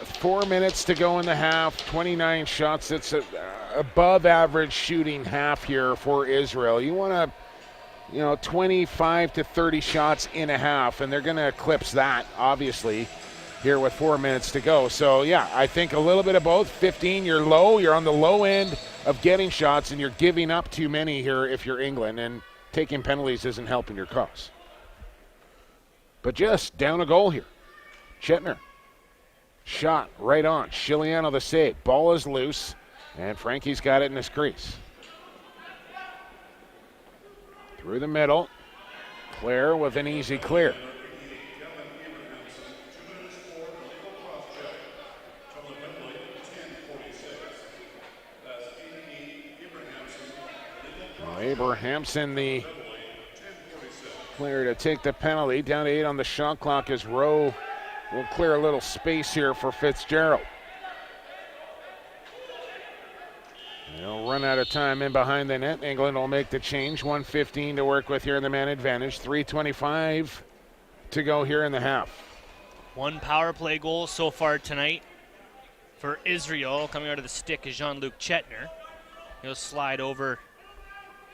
4 minutes to go in the half, 29 shots. It's a above average shooting half here for Israel. You want to, 25 to 30 shots in a half, and they're going to eclipse that, obviously, here with 4 minutes to go. So, yeah, I think a little bit of both. 15, you're low. You're on the low end of getting shots, and you're giving up too many here if you're England, and taking penalties isn't helping your cause. But just down a goal here. Chetner. Shot right on. Chiliano the save. Ball is loose, and Frankie's got it in his crease. Through the middle. Claire with an easy clear. Abrahamson, the player to take the penalty. Down to 8 on the shot clock as Rowe will clear a little space here for Fitzgerald. They'll run out of time in behind the net. England will make the change. 1:15 to work with here in the man advantage. 3:25 to go here in the half. One power play goal so far tonight for Israel. Coming out of the stick is Jean-Luc Chetner. He'll slide over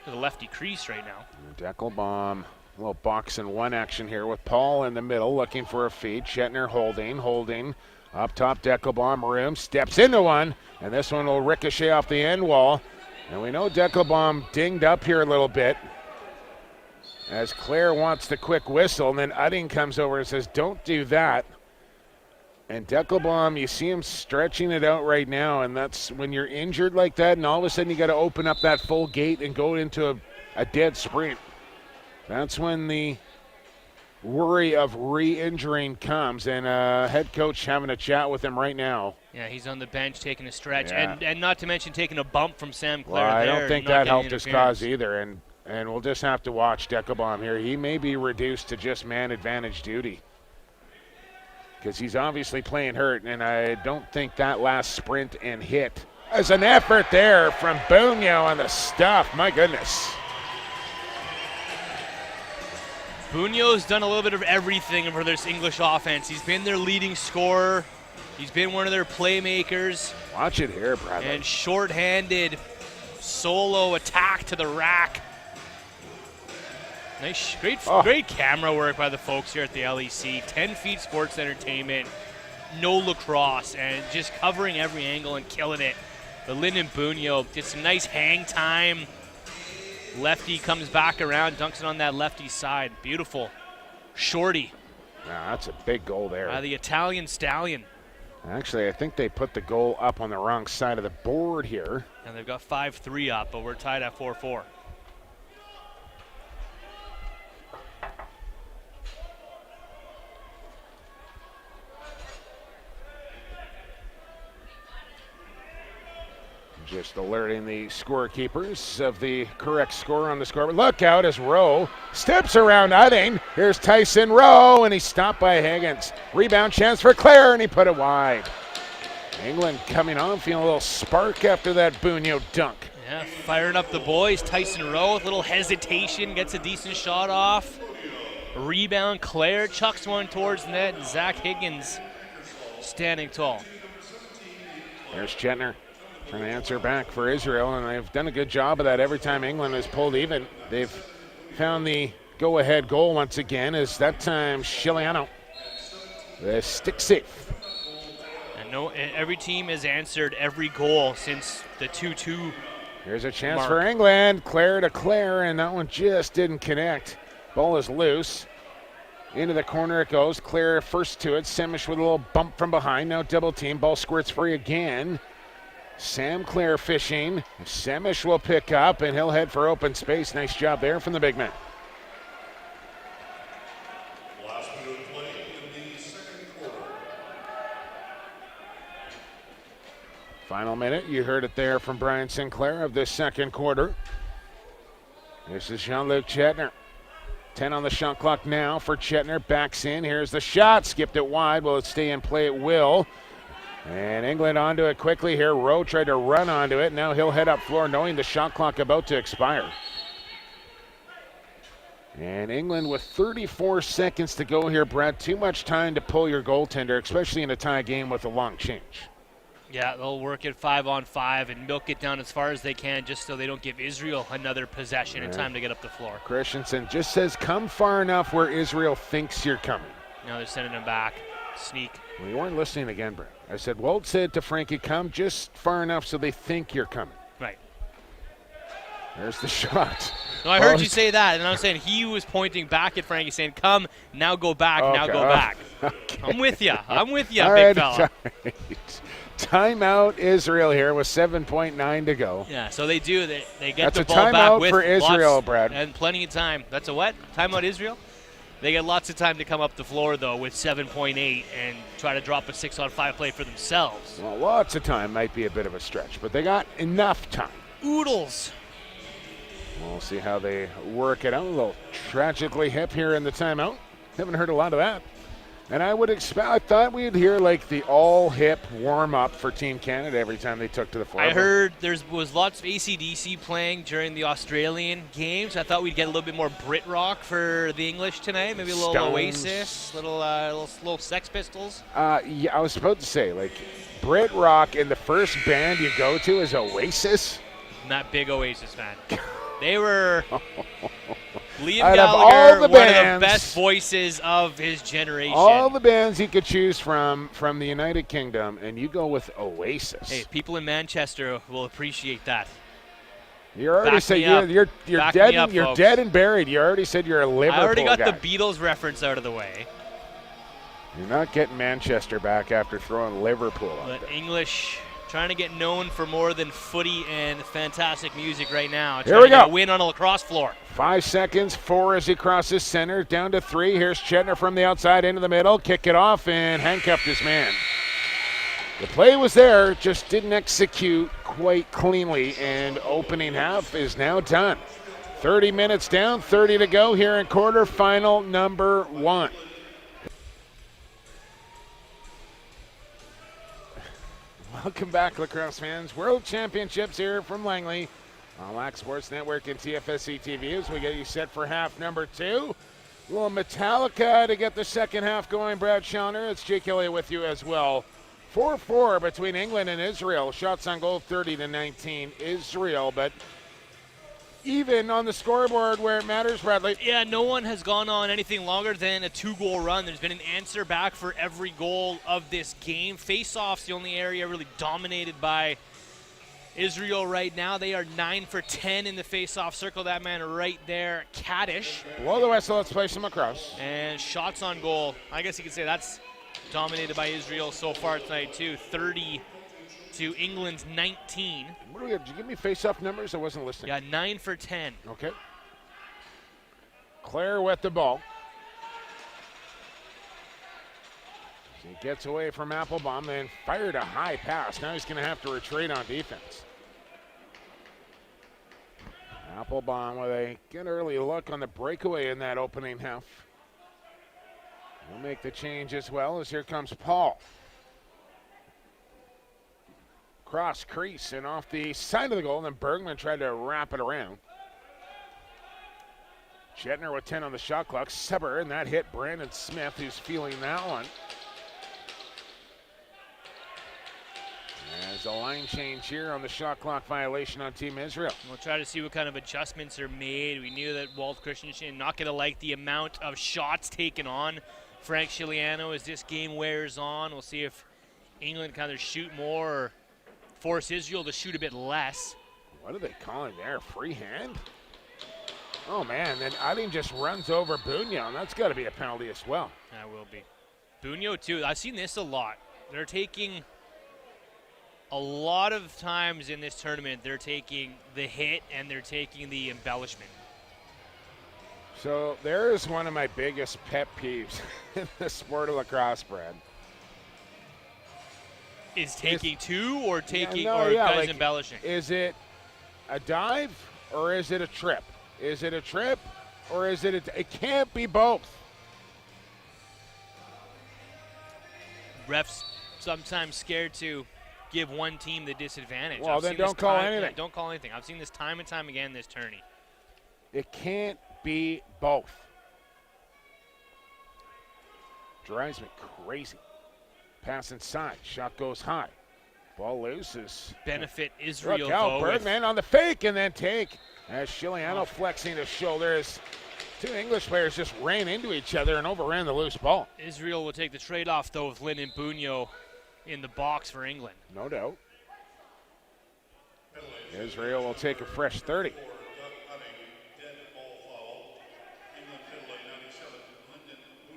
to the lefty crease right now. Deckelbaum, a little box and one action here with Paul in the middle looking for a feed. Chetner holding. Up top, Deckelbaum, room, steps into one, and this one will ricochet off the end wall. And we know Deckelbaum dinged up here a little bit as Claire wants the quick whistle, and then Udding comes over and says, don't do that. And Deckelbaum, you see him stretching it out right now, and that's when you're injured like that, and all of a sudden you got to open up that full gate and go into a dead sprint. That's when the worry of re-injuring comes, and head coach having a chat with him right now. Yeah, he's on the bench taking a stretch, Yeah. and not to mention taking a bump from Sam Clare. Well, I there, don't think not that getting helped his cause interference. either, and we'll just have to watch Deckelbaum here. He may be reduced to just man advantage duty because he's obviously playing hurt, and I don't think that last sprint and hit. There's an effort there from Bunyo on the stuff. My goodness. Bunyo's done a little bit of everything for this English offense. He's been their leading scorer. He's been one of their playmakers. Watch it here, Bradley. And short-handed solo attack to the rack. Nice, great camera work by the folks here at the LEC. 10 Feet Sports Entertainment, no lacrosse, and just covering every angle and killing it. But Lyndon Bunyo did some nice hang time. Lefty comes back around, dunks it on that lefty side. Beautiful. Shorty. Nah, that's a big goal there. The Italian Stallion. Actually, I think they put the goal up on the wrong side of the board here. And they've got 5-3 up, but we're tied at 4-4. Just alerting the scorekeepers of the correct score on the scoreboard. Look out as Rowe steps around Udding. Here's Tyson Rowe, and he's stopped by Higgins. Rebound chance for Clare, and he put it wide. England coming on, feeling a little spark after that Bunyo dunk. Yeah, firing up the boys. Tyson Rowe with a little hesitation, gets a decent shot off. Rebound, Clare chucks one towards net. Zach Higgins standing tall. There's Chetner trying to answer back for Israel, and they've done a good job of that every time England has pulled even. They've found the go-ahead goal once again, as that time Shiliano, the stick safe. And every team has answered every goal since the 2-2. Here's a chance mark. for England. Clare to Clare, and that one just didn't connect. Ball is loose. Into the corner it goes. Clare first to it. Semish with a little bump from behind. Now double team. Ball squirts free again. Sam Clare fishing. Semish will pick up, and he'll head for open space. Nice job there from the big man. Last minute of play in the second quarter. Final minute. You heard it there from Brian Sinclair of this second quarter. This is Jean-Luc Chetner. 10 on the shot clock now for Chetner. Backs in. Here's the shot. Skipped it wide. Will it stay in play? It will. And England onto it quickly here. Rowe tried to run onto it. Now he'll head up floor knowing the shot clock about to expire. And England with 34 seconds to go here, Brad. Too much time to pull your goaltender, especially in a tie game with a long change. Yeah, they'll work it 5-on-5 and milk it down as far as they can just so they don't give Israel another possession and time to get up the floor. Christensen just says come far enough where Israel thinks you're coming. Now they're sending him back. Sneak. Well, you weren't listening again, Brad. I said, Walt said to Frankie, come just far enough so they think you're coming. Right. There's the shot. No, I heard you say that, and I'm saying he was pointing back at Frankie saying, come, now go back, now go back. Okay. I'm with you, big right, fella. Right. Timeout Israel here with 7.9 to go. Yeah, so they do. They get That's the a ball back timeout with for Israel, lots, Brad. and plenty of time. That's a what? Timeout Israel? They get lots of time to come up the floor, though, with 7.8 and try to drop a 6-on-5 play for themselves. Well, lots of time might be a bit of a stretch, but they got enough time. Oodles. We'll see how they work it out. A little tragically hip here in the timeout. Haven't heard a lot of that. And I thought we'd hear like the all-hip warm-up for Team Canada every time they took to the floor. I heard there was lots of AC/DC playing during the Australian games. I thought we'd get a little bit more Brit rock for the English tonight. Maybe a little Stones. Oasis, little Sex Pistols. Yeah, I was about to say, like, Brit rock and the first band you go to is Oasis. I'm not big Oasis fan. They were Liam Out of all Gallagher, the one bands, of the best voices of his generation. All the bands you could choose from the United Kingdom, and you go with Oasis. Hey, people in Manchester will appreciate that. You already Back said me up. you're Back dead. me up, You're folks. dead and buried. You already said you're a Liverpool I already got guy. the Beatles reference out of the way. You're not getting Manchester back after throwing Liverpool out But there. English Trying to get known for more than footy and fantastic music right now. Here we go. Win on a lacrosse floor. 5 seconds, 4 as he crosses center, down to 3. Here's Chetner from the outside into the middle, kick it off, and handcuffed his man. The play was there, just didn't execute quite cleanly, and opening half is now done. 30 minutes down, 30 to go here in quarterfinal number 1. Welcome back, Lacrosse fans. World Championships here from Langley on Lacrosse Sports Network and TFSC TV as we get you set for half number 2. A little Metallica to get the second half going. Brad Schellner, it's Jake Elliott with you as well. 4-4 between England and Israel. Shots on goal 30-19 Israel, but even on the scoreboard where it matters, Bradley. Yeah, no one has gone on anything longer than a 2-goal run. There's been an answer back for every goal of this game. Face-off's the only area really dominated by Israel right now. They are 9 for 10 in the face-off. Circle that man right there, Kaddish. Below the whistle, let's play some lacrosse. And shots on goal. I guess you could say that's dominated by Israel so far tonight too. 30 to England's 19. What do we got? Did you give me face-off numbers? I wasn't listening. Yeah, 9 for 10. Okay. Claire with the ball. He gets away from Applebaum and fired a high pass. Now he's going to have to retreat on defense. Applebaum with a good early look on the breakaway in that opening half. He'll make the change as well as here comes Paul. Cross crease and off the side of the goal, and then Bergman tried to wrap it around. Chetner with 10 on the shot clock. Seber, and that hit Brandon Smith, who's feeling that one. There's a line change here on the shot clock violation on Team Israel. We'll try to see what kind of adjustments are made. We knew that Walt Christensen not going to like the amount of shots taken on Frank Chiliano as this game wears on. We'll see if England kind of shoot more or force Israel to shoot a bit less. What are they calling there? Free hand? Oh, man. Then Adin just runs over Bugno. That's got to be a penalty as well. That will be. Bugno, too. I've seen this a lot. They're taking a lot of times in this tournament, they're taking the hit and they're taking the embellishment. So there is one of my biggest pet peeves in the sport of lacrosse, Brad. Is taking two or taking like, embellishing? Is it a dive or is it a trip? Is it a trip or is it it can't be both. Refs sometimes scared to give one team the disadvantage. Well, then don't call anything. Yeah, don't call anything. I've seen this time and time again this tourney. It can't be both. Drives me crazy. Pass inside. Shot goes high. Ball looses. Benefit Israel. Look out, Bergman on the fake and then take. As Chiliano flexing his shoulders. Two English players just ran into each other and overran the loose ball. Israel will take the trade-off, though, with Lynn and Bugno in the box for England. No doubt. Israel will take a fresh 30.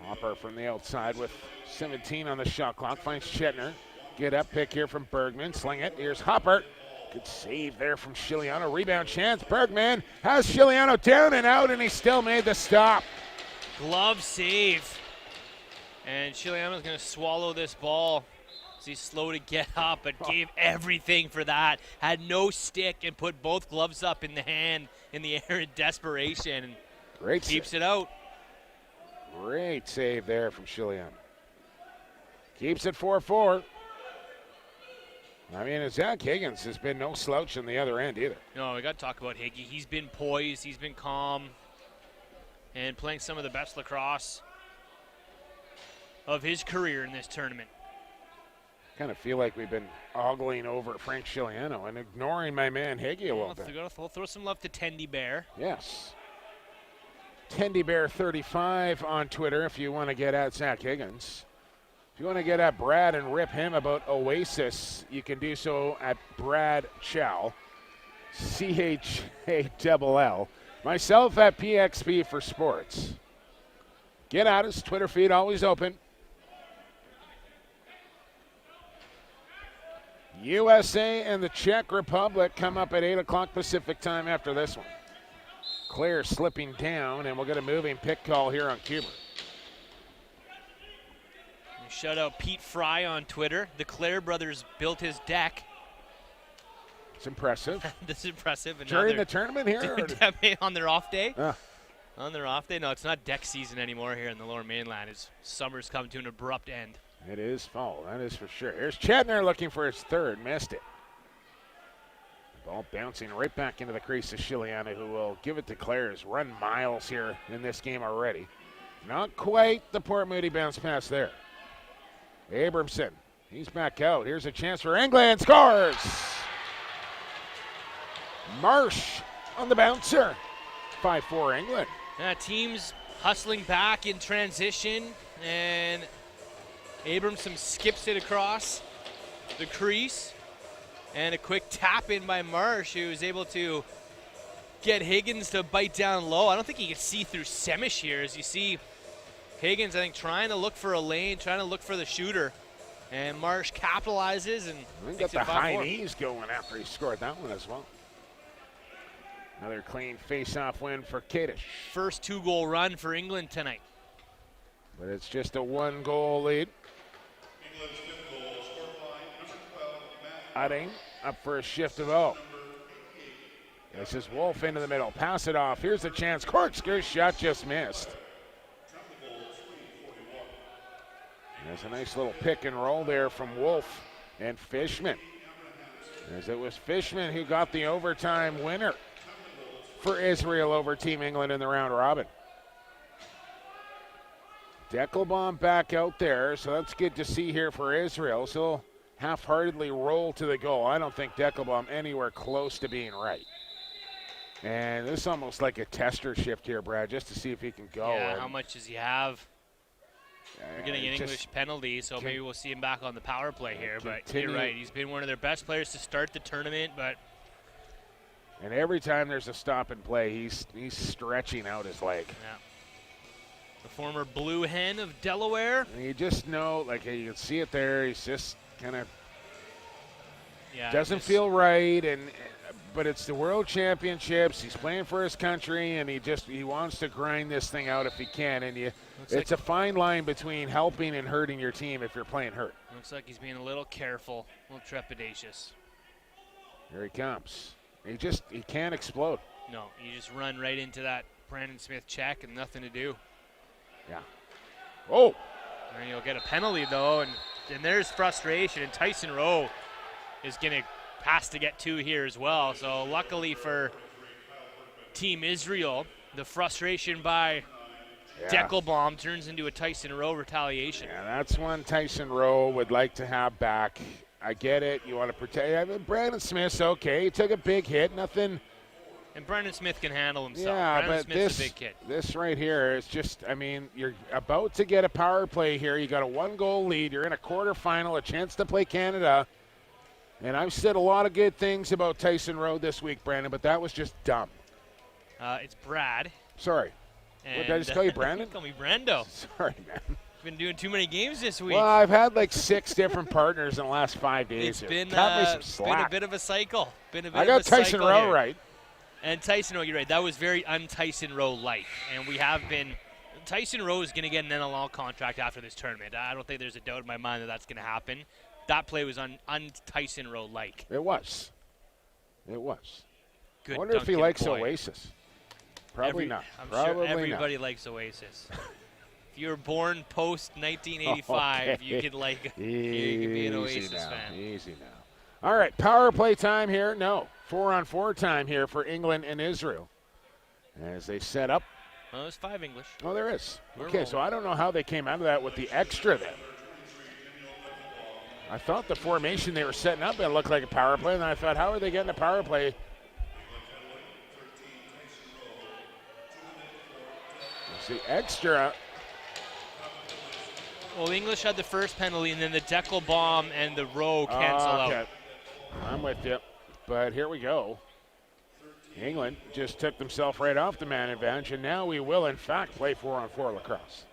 Hopper from the outside with 17 on the shot clock. Finds Chetner. Get up pick here from Bergman. Sling it. Here's Hopper. Good save there from Chiliano. Rebound chance. Bergman has Chiliano down and out, and he still made the stop. Glove save. And Chiliano's going to swallow this ball. He's slow to get up, but gave everything for that. Had no stick and put both gloves up in the hand in the air in desperation. And great keeps save. It out. Great save there from Chiliano. Keeps it 4-4. I mean, Zach Higgins has been no slouch on the other end either. No, we got to talk about Higgy. He's been poised. He's been calm. And playing some of the best lacrosse of his career in this tournament. Kind of feel like we've been ogling over Frank Chiliano and ignoring my man Higgy a little bit. We'll throw some love to Tendy Bear. Yes. Tendy Bear 35 on Twitter if you want to get at Zach Higgins. If you want to get at Brad and rip him about Oasis, you can do so at Brad Chow, CHALL. Myself at PXP for Sports. Get at us. Twitter feed always open. USA and the Czech Republic come up at 8 o'clock Pacific time after this one. Claire slipping down, and we'll get a moving pick call here on Cuber. Shout out Pete Fry on Twitter. The Claire brothers built his deck. It's impressive. This is impressive. And During the tournament here? On their off day? On their off day? No, it's not deck season anymore here in the Lower Mainland. As summer's come to an abrupt end. It is fall, that is for sure. Here's Chadner looking for his third, missed it. Ball bouncing right back into the crease of Chiliana, who will give it to Claire's. Run miles here in this game already. Not quite the Port Moody bounce pass there. Abramson, he's back out. Here's a chance for England, scores! Marsh on the bouncer. 5-4 England. Teams hustling back in transition, and Abramson skips it across the crease. And a quick tap in by Marsh, who was able to get Higgins to bite down low. I don't think he could see through Semish here. As you see Higgins, I think, trying to look for a lane, trying to look for the shooter. And Marsh capitalizes and got the high knees going after he scored that one as well. Another clean face-off win for Kadish. First 2-goal run for England tonight. But it's just a 1-goal lead. England's fifth goal, scored by number 12, Matt. Utting up for a shift of O. This is Wolf into the middle. Pass it off. Here's the chance. Corkscrew shot just missed. There's a nice little pick and roll there from Wolf and Fishman. As it was Fishman who got the overtime winner for Israel over Team England in the round robin. Deckelbaum back out there, so that's good to see here for Israel. So he'll half-heartedly roll to the goal. I don't think Deckelbaum anywhere close to being right. And this is almost like a tester shift here, Brad, just to see if he can go. Yeah, how much does he have? We're getting an English penalty, so maybe we'll see him back on the power play here. But you're right, he's been one of their best players to start the tournament. But and every time there's a stop and play, he's stretching out his leg. Yeah. The former Blue Hen of Delaware. And you just know, like you can see it there. He's just kind of doesn't feel right, but it's the World Championships. He's playing for his country, and he wants to grind this thing out if he can. And it's a fine line between helping and hurting your team if you're playing hurt. Looks like he's being a little careful, a little trepidatious. Here he comes. He can't explode. No, you just run right into that Brandon Smith check and nothing to do. Yeah. Oh. And you'll get a penalty, though, and there's frustration. And Tyson Rowe is going to has to get 2 here as well. So luckily for Team Israel, the frustration by Deckelbaum turns into a Tyson Rowe retaliation. Yeah, that's one Tyson Rowe would like to have back. I get it. You want to protect. Brandon Smith's okay. He took a big hit. Nothing. And Brandon Smith can handle himself. Yeah, Brandon but Smith's a big kid. This right here is just, you're about to get a power play here. You got a 1-goal lead. You're in a quarterfinal, a chance to play Canada. And I've said a lot of good things about Tyson Rowe this week, Brandon, but that was just dumb. It's Brad. Sorry. What, did I just call you Brandon? Call me Brando. Sorry, man. Been doing too many games this week. Well, I've had like 6 different partners in the last 5 days. It's been a bit of a cycle. I got Tyson Rowe right. And Tyson Rowe, you're right. That was very un-Tyson Rowe-like. And we have been – Tyson Rowe is going to get an NLL contract after this tournament. I don't think there's a doubt in my mind that that's going to happen. That play was un-Tyson Rowe-like. It was. Good I wonder if he likes boy. Oasis. Probably not. I'm Probably sure everybody not. likes Oasis. If you were born post-1985, you could like – you could be an Oasis fan. Easy now. All right, power play time here. No, 4-on-4 time here for England and Israel. As they set up. Well, there's 5 English. Oh, there is. We're Okay, so I don't know how they came out of that with the extra then. I thought the formation they were setting up, it looked like a power play, and then I thought, how are they getting a power play? It's the extra. Well, the English had the first penalty, and then the Deckelbaum and the Rowe cancel out. I'm with you. But here we go. England just took themselves right off the man advantage, and now we will, in fact, play 4-on-4 lacrosse.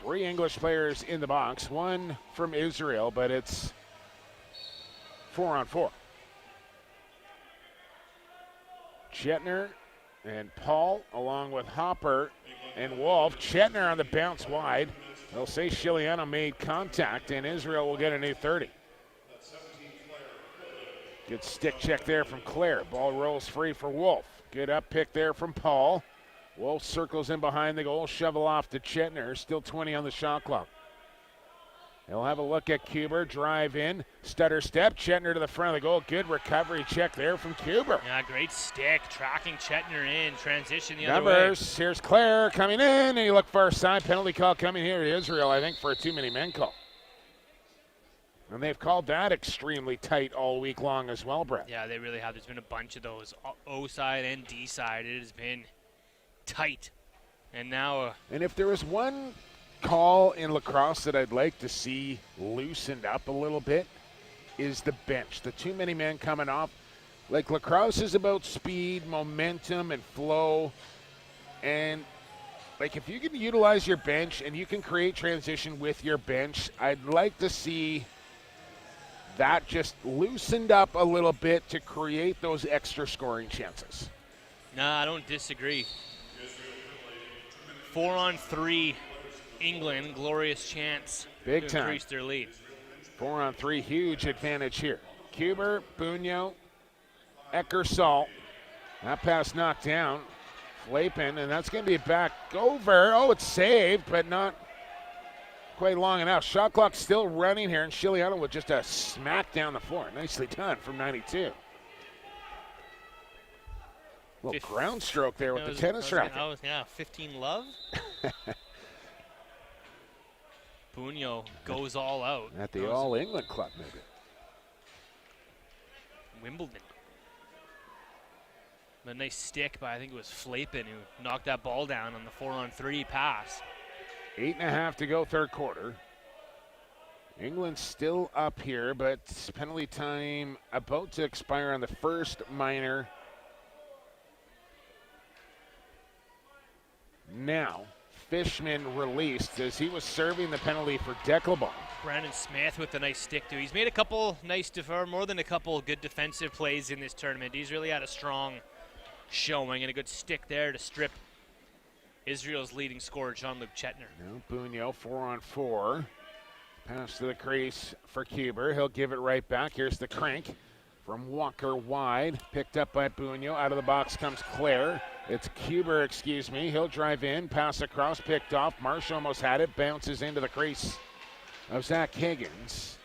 3 English players in the box, 1 from Israel, but it's 4-on-4. Chetner and Paul, along with Hopper and Wolf. Chetner on the bounce wide. They'll say Shiliano made contact, and Israel will get a new 30. Good stick check there from Claire. Ball rolls free for Wolf. Good up pick there from Paul. Wolf circles in behind the goal. Shovel off to Chetner. Still 20 on the shot clock. He'll have a look at Kuber. Drive in. Stutter step. Chetner to the front of the goal. Good recovery check there from Kuber. Yeah, great stick. Tracking Chetner in. Transition the other way. Numbers. Here's Claire coming in. And you look far side. Penalty call coming here to Israel, I think, for a too many men call. And they've called that extremely tight all week long as well, Brett. Yeah, they really have. There's been a bunch of those, O side and D side. It has been tight. And now... and if there was one call in lacrosse that I'd like to see loosened up a little bit, is the bench. The too many men coming off. Like, lacrosse is about speed, momentum, and flow. And, like, if you can utilize your bench and you can create transition with your bench, I'd like to see that just loosened up a little bit to create those extra scoring chances. No, I don't disagree. 4-on-3, England, glorious chance Big to time. increase their lead. 4-on-3, huge advantage here. Kuber, Bunyo, Eckersall. That pass knocked down. Flapin, and that's going to be back over. Oh, it's saved, but not quite long enough. Shot clock still running here, and Shiliano with just a smack down the floor. Nicely done from 92. Little ground stroke there with the tennis racket. 15 love. Bunyo goes all out. At the All England Club, maybe. Wimbledon. A nice stick by, I think it was Flapin, who knocked that ball down on the 4-on-3 pass. 8.5 to go, third quarter. England still up here, but penalty time about to expire on the first minor. Now, Fishman released as he was serving the penalty for Deckelbaum. Brandon Smith with a nice stick, too. He's made a couple nice, more than a couple good defensive plays in this tournament. He's really had a strong showing and a good stick there to strip Israel's leading scorer, Jean-Luc Chetner. Now Bunyo, 4-on-4. Pass to the crease for Kuber. He'll give it right back. Here's the crank from Walker wide. Picked up by Bunyo. Out of the box comes Claire. It's Kuber, excuse me. He'll drive in. Pass across. Picked off. Marsh almost had it. Bounces into the crease of Zach Higgins.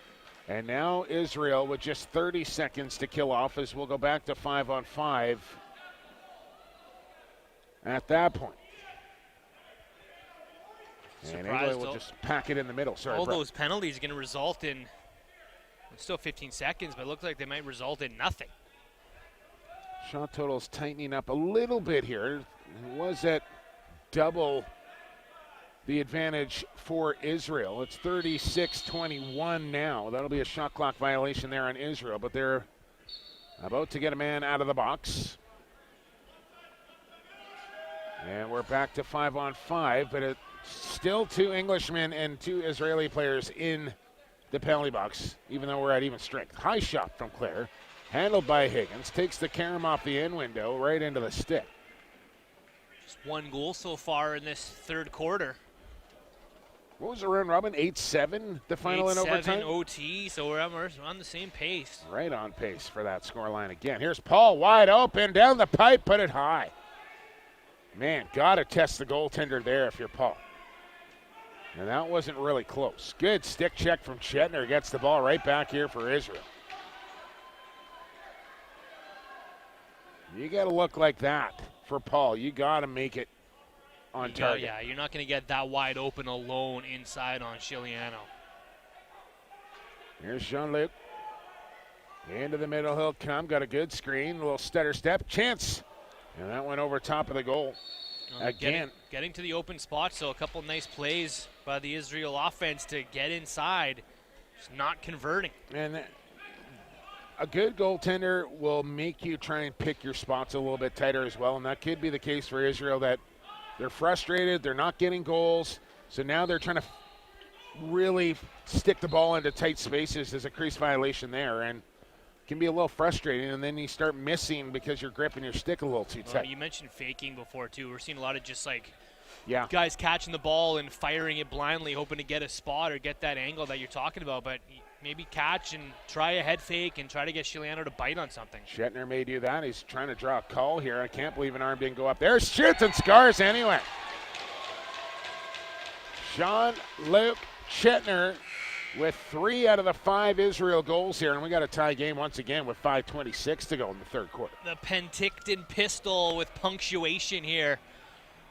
And now Israel with just 30 seconds to kill off as we'll go back to 5-on-5 at that point. And England will just pack it in the middle. Sorry, all Brett. those penalties are going to result in, it's still 15 seconds, but it looks like they might result in nothing. Shot total's tightening up a little bit here. It was at double the advantage for Israel. It's 36-21 now. That'll be a shot clock violation there on Israel, but they're about to get a man out of the box. And we're back to 5-on-5, but it's still 2 Englishmen and 2 Israeli players in the penalty box, even though we're at even strength. High shot from Claire, handled by Higgins, takes the carom off the end window right into the stick. Just 1 goal so far in this third quarter. What was the round robin? 8-7, the final in overtime? 8-7 OT, so we're on the same pace. Right on pace for that scoreline again. Here's Paul wide open, down the pipe, put it high. Man, got to test the goaltender there if you're Paul. And that wasn't really close. Good stick check from Chetner. Gets the ball right back here for Israel. You got to look like that for Paul. You got to make it on target. Yeah, you're not going to get that wide open alone inside on Shiliano. Here's Jean-Luc. Into the middle he'll come. Got a good screen. A little stutter step. Chance. And that went over top of the goal. Again. Getting to the open spot, so a couple nice plays by the Israel offense to get inside. Just not converting. And a good goaltender will make you try and pick your spots a little bit tighter as well. And that could be the case for Israel, that they're frustrated. They're not getting goals. So now they're trying to really stick the ball into tight spaces. There's a crease violation there, and can be a little frustrating, and then you start missing because you're gripping your stick a little too tight. You mentioned faking before, too. We're seeing a lot of just like guys catching the ball and firing it blindly, hoping to get a spot or get that angle that you're talking about, but maybe catch and try a head fake and try to get Chiliano to bite on something. Shetner may do that. He's trying to draw a call here. I can't believe an arm didn't go up there. Shoots and scores anyway. Jean-Luc Shetner with 3 out of the 5 Israel goals here, and we got a tie game once again with 5:26 to go in the third quarter. The Penticton pistol with punctuation here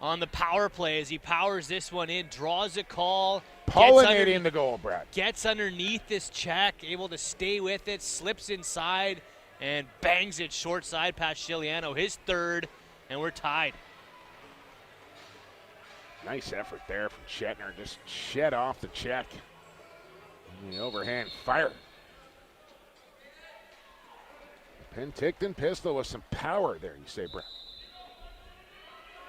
on the power play as he powers this one in, draws a call. Pollinating the goal, Brad. Gets underneath this check, able to stay with it, slips inside, and bangs it short side past Chiliano, his third, and we're tied. Nice effort there from Shetner. Just shed off the check. And the overhand fire. Penticton pistol with some power there, you say, Brett.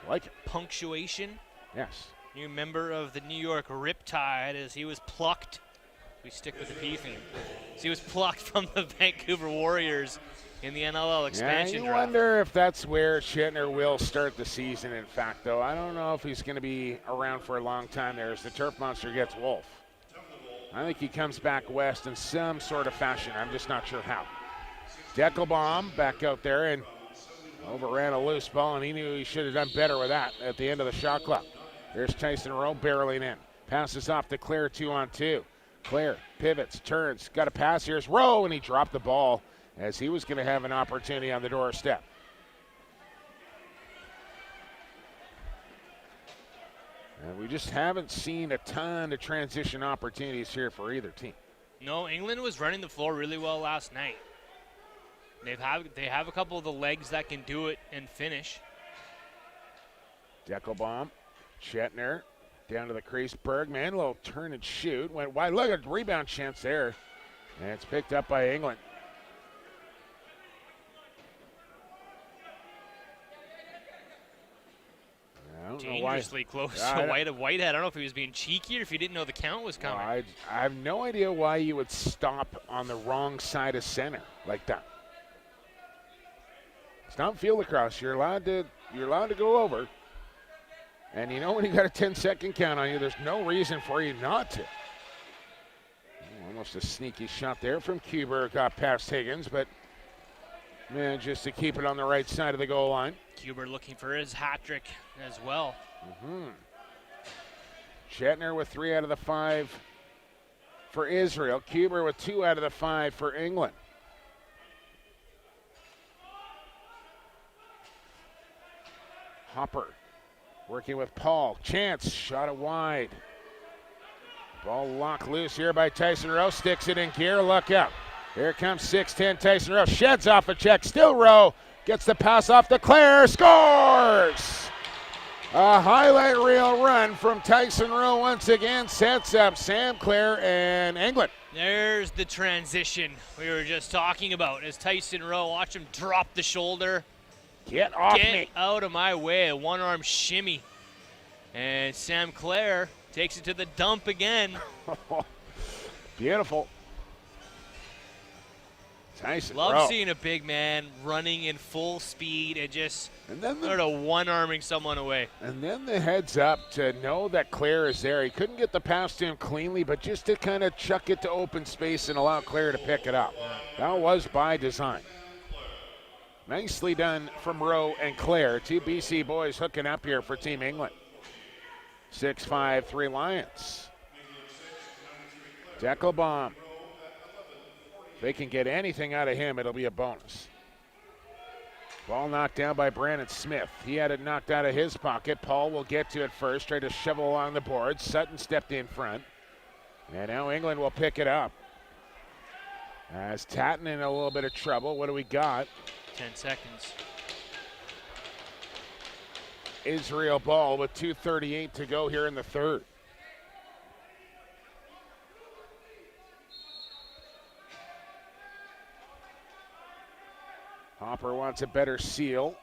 Like it. Punctuation. Yes. New member of the New York Riptide as he was plucked. We stick with the P theme. So he was plucked from the Vancouver Warriors in the NLL expansion you draft. wonder if that's where Shetner will start the season, in fact, though. I don't know if he's going to be around for a long time there as the Turf Monster gets Wolf. I think he comes back west in some sort of fashion. I'm just not sure how. Deckelbaum back out there and overran a loose ball, and he knew he should have done better with that at the end of the shot clock. There's Tyson Rowe barreling in. Passes off to Claire 2-on-2. Claire pivots, turns, got a pass. Here's Rowe, and he dropped the ball as he was going to have an opportunity on the doorstep. And we just haven't seen a ton of transition opportunities here for either team. No, England was running the floor really well last night. They have a couple of the legs that can do it and finish. Deckelbaum, Shetner, down to the crease. Bergman, little turn and shoot. Went wide. Look at rebound chance there. And it's picked up by England. Dangerously close to Whitehead. I don't know if he was being cheeky or if he didn't know the count was coming. Well, I have no idea why you would stop on the wrong side of center like that. It's not field lacrosse. You're allowed to go over. And you know when you got a 10-second count on you, there's no reason for you not to. Almost a sneaky shot there from Kuber. Got past Higgins, but manages to keep it on the right side of the goal line. Kuber looking for his hat trick as well. Shetner with 3 out of the 5 for Israel. Kuber with 2 out of the 5 for England. Hopper working with Paul. Chance, shot it wide. Ball locked loose here by Tyson Rowe. Sticks it in gear. Look out. Here comes 6'10 Tyson Rowe. Sheds off a check. Still Rowe. Gets the pass off to Claire. Scores! A highlight reel run from Tyson Rowe once again. Sets up Sam Claire and England. There's the transition we were just talking about as Tyson Rowe. Watch him drop the shoulder. Get off Get me. out of my way. A one-arm shimmy. And Sam Claire takes it to the dump again. Beautiful. Tyson Love Rowe. seeing a big man running in full speed and just And then sort of one-arming someone away. And then the heads up to know that Claire is there. He couldn't get the pass to him cleanly, but just to kind of chuck it to open space and allow Claire to pick it up. That was by design. Nicely done from Rowe and Claire. 2 BC boys hooking up here for Team England. 6-5-3 Lions. Deckelbaum. If they can get anything out of him, it'll be a bonus. Ball knocked down by Brandon Smith. He had it knocked out of his pocket. Paul will get to it first, try to shovel along the boards. Sutton stepped in front. And now England will pick it up. As Tatton in a little bit of trouble. What do we got? 10 seconds. Israel ball with 2:38 to go here in the third. Hopper wants a better seal.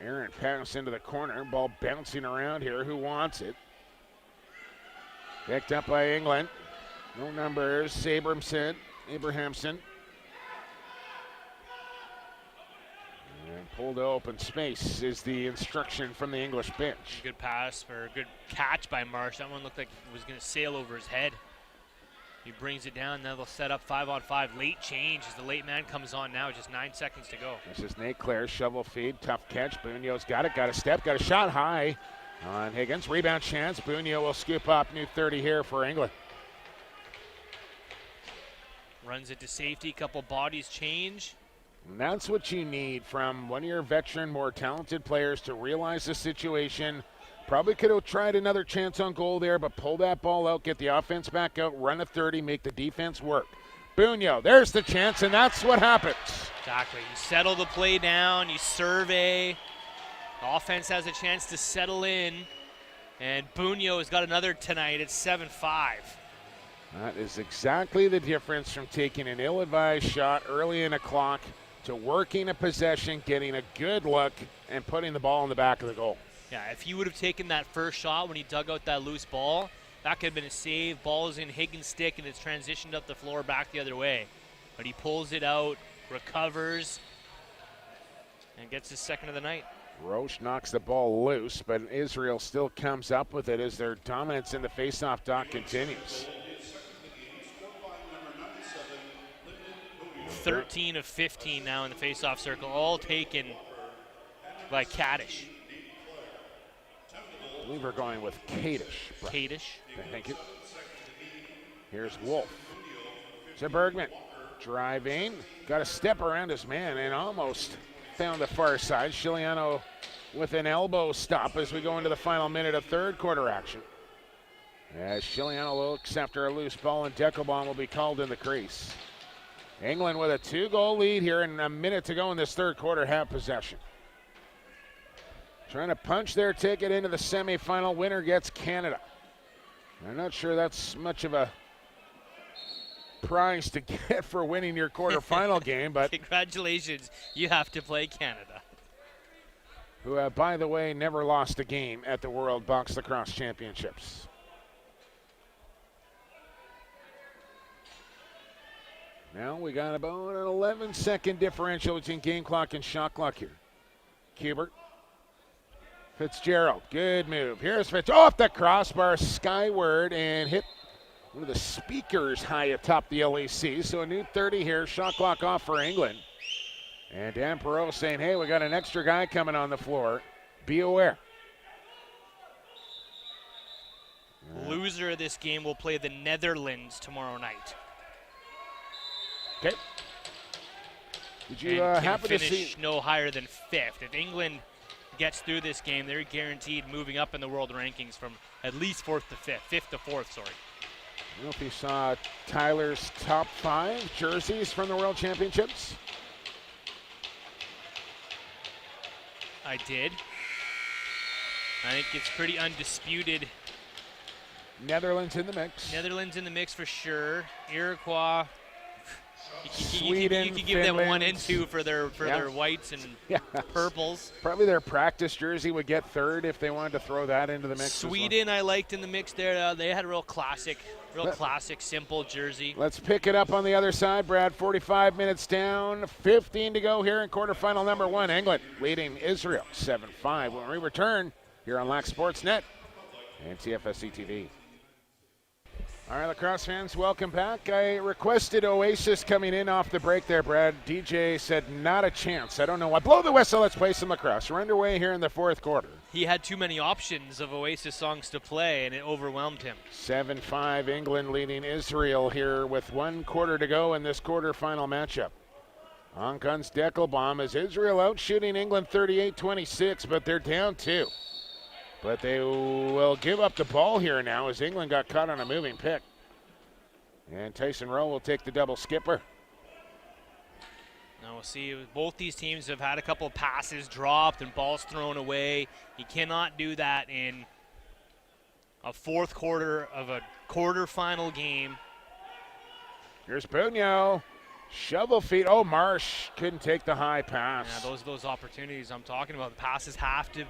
Errant pass into the corner. Ball bouncing around here. Who wants it? Picked up by England. No numbers. Abrahamson. And pulled to open space is the instruction from the English bench. Good pass or a good catch by Marsh. That one looked like it was going to sail over his head. He brings it down. Now they'll set up 5-on-5. Late change as the late man comes on now. Just 9 seconds to go. This is Nate Clare. Shovel feed. Tough catch. Bunyo's got it. Got a step. Got a shot high on Higgins. Rebound chance. Bunyo will scoop up. New 30 here for England. Runs it to safety. Couple bodies change. And that's what you need from one of your veteran, more talented players to realize the situation. Probably could have tried another chance on goal there, but pull that ball out, get the offense back out, run a 30, make the defense work. Bunyo, there's the chance, and that's what happens. Exactly. You settle the play down, you survey. The offense has a chance to settle in, and Bunyo has got another tonight. It's 7-5. That is exactly the difference from taking an ill-advised shot early in a clock to working a possession, getting a good look, and putting the ball in the back of the goal. Yeah, if he would have taken that first shot when he dug out that loose ball, that could have been a save. Ball is in Higgins' stick, and it's transitioned up the floor back the other way. But he pulls it out, recovers, and gets his second of the night. Roche knocks the ball loose, but Israel still comes up with it as their dominance in the faceoff dot continues. 13 of 15 now in the faceoff circle, all taken by Kaddish. I believe we're going with Kadish. Kadish. Thank you. Here's Wolf. To Bergman. Driving. Got a step around his man and almost found the far side. Chiliano with an elbow stop as we go into the final minute of third quarter action. As Chiliano looks after a loose ball, and Deckelbaum will be called in the crease. England with a 2-goal lead here and a minute to go in this third quarter, have possession. Trying to punch their ticket into the semifinal. Winner gets Canada. I'm not sure that's much of a prize to get for winning your quarterfinal game, but congratulations, you have to play Canada. Who have, by the way, never lost a game at the World Box Lacrosse Championships. Now we got about an 11-second differential between game clock and shot clock here. Kubert. Fitzgerald, good move. Here's Fitz off the crossbar, skyward, and hit one of the speakers high atop the LEC. So a new 30 here, shot clock off for England. And Dan Perot saying, hey, we got an extra guy coming on the floor. Be aware. Loser of this game will play the Netherlands tomorrow night. Okay. Did you and happen to see? No higher than 5th. If England gets through this game, they're guaranteed moving up in the world rankings from at least 4th to 5th, 5th to 4th, sorry. I don't know if you saw Tyler's top 5 jerseys from the World Championships. I did. I think it's pretty undisputed. Netherlands in the mix. Netherlands in the mix for sure. Iroquois. Sweden, you could give Finland. them 1 and 2 for their whites and purples. Probably their practice jersey would get 3rd if they wanted to throw that into the mix. Sweden, I liked in the mix there. They had a real classic, simple jersey. Let's pick it up on the other side, Brad. 45 minutes down, 15 to go here in quarterfinal number 1. England leading Israel 7-5. When we return here on Lax Sportsnet and TFSC TV. All right, lacrosse fans, welcome back. I requested Oasis coming in off the break there, Brad. DJ said not a chance. I don't know why. Blow the whistle. Let's play some lacrosse. We're underway here in the fourth quarter. He had too many options of Oasis songs to play, and it overwhelmed him. 7-5, England leading Israel here with 1 quarter to go in this quarterfinal matchup. On comes Deckelbaum as Israel out shooting England 38-26, but they're down 2. But they will give up the ball here now as England got caught on a moving pick. And Tyson Rowe will take the double skipper. Now we'll see. Both these teams have had a couple of passes dropped and balls thrown away. You cannot do that in a fourth quarter of a quarterfinal game. Here's Bunyo. Shovel feet. Oh, Marsh couldn't take the high pass. Yeah, those opportunities I'm talking about. The passes have to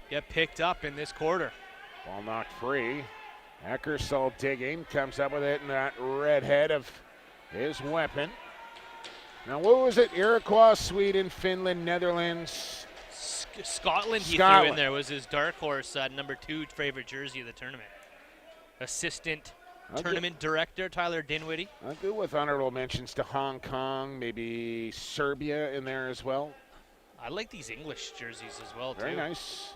get picked up in this quarter. Ball knocked free. Eckersall digging, comes up with it in that red head of his weapon. Now, what was it? Iroquois, Sweden, Finland, Netherlands. Scotland he threw in there was his dark horse, number 2 favorite jersey of the tournament. Assistant tournament director Tyler Dinwiddie. I'll go with honorable mentions to Hong Kong, maybe Serbia in there as well. I like these English jerseys as well, Very too. nice.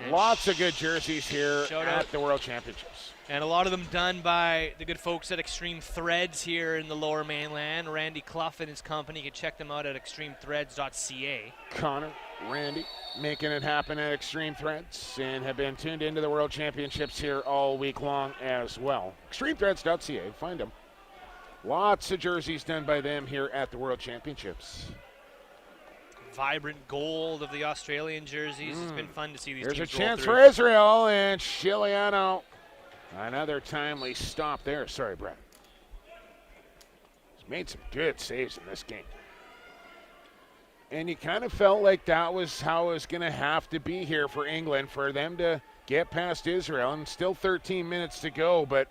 And Lots of good jerseys here shout at out. the World Championships. And a lot of them done by the good folks at Extreme Threads here in the Lower Mainland. Randy Clough and his company. You can check them out at extremethreads.ca. Connor, Randy, making it happen at Extreme Threads and have been tuned into the World Championships here all week long as well. Extremethreads.ca, find them. Lots of jerseys done by them here at the World Championships. Vibrant gold of the Australian jerseys. It's been fun to see these There's teams a chance roll for Israel, and Chiliano. Another timely stop there. Sorry, Brett. He's made some good saves in this game. And you kind of felt like that was how it was going to have to be here for England, for them to get past Israel. And still 13 minutes to go, but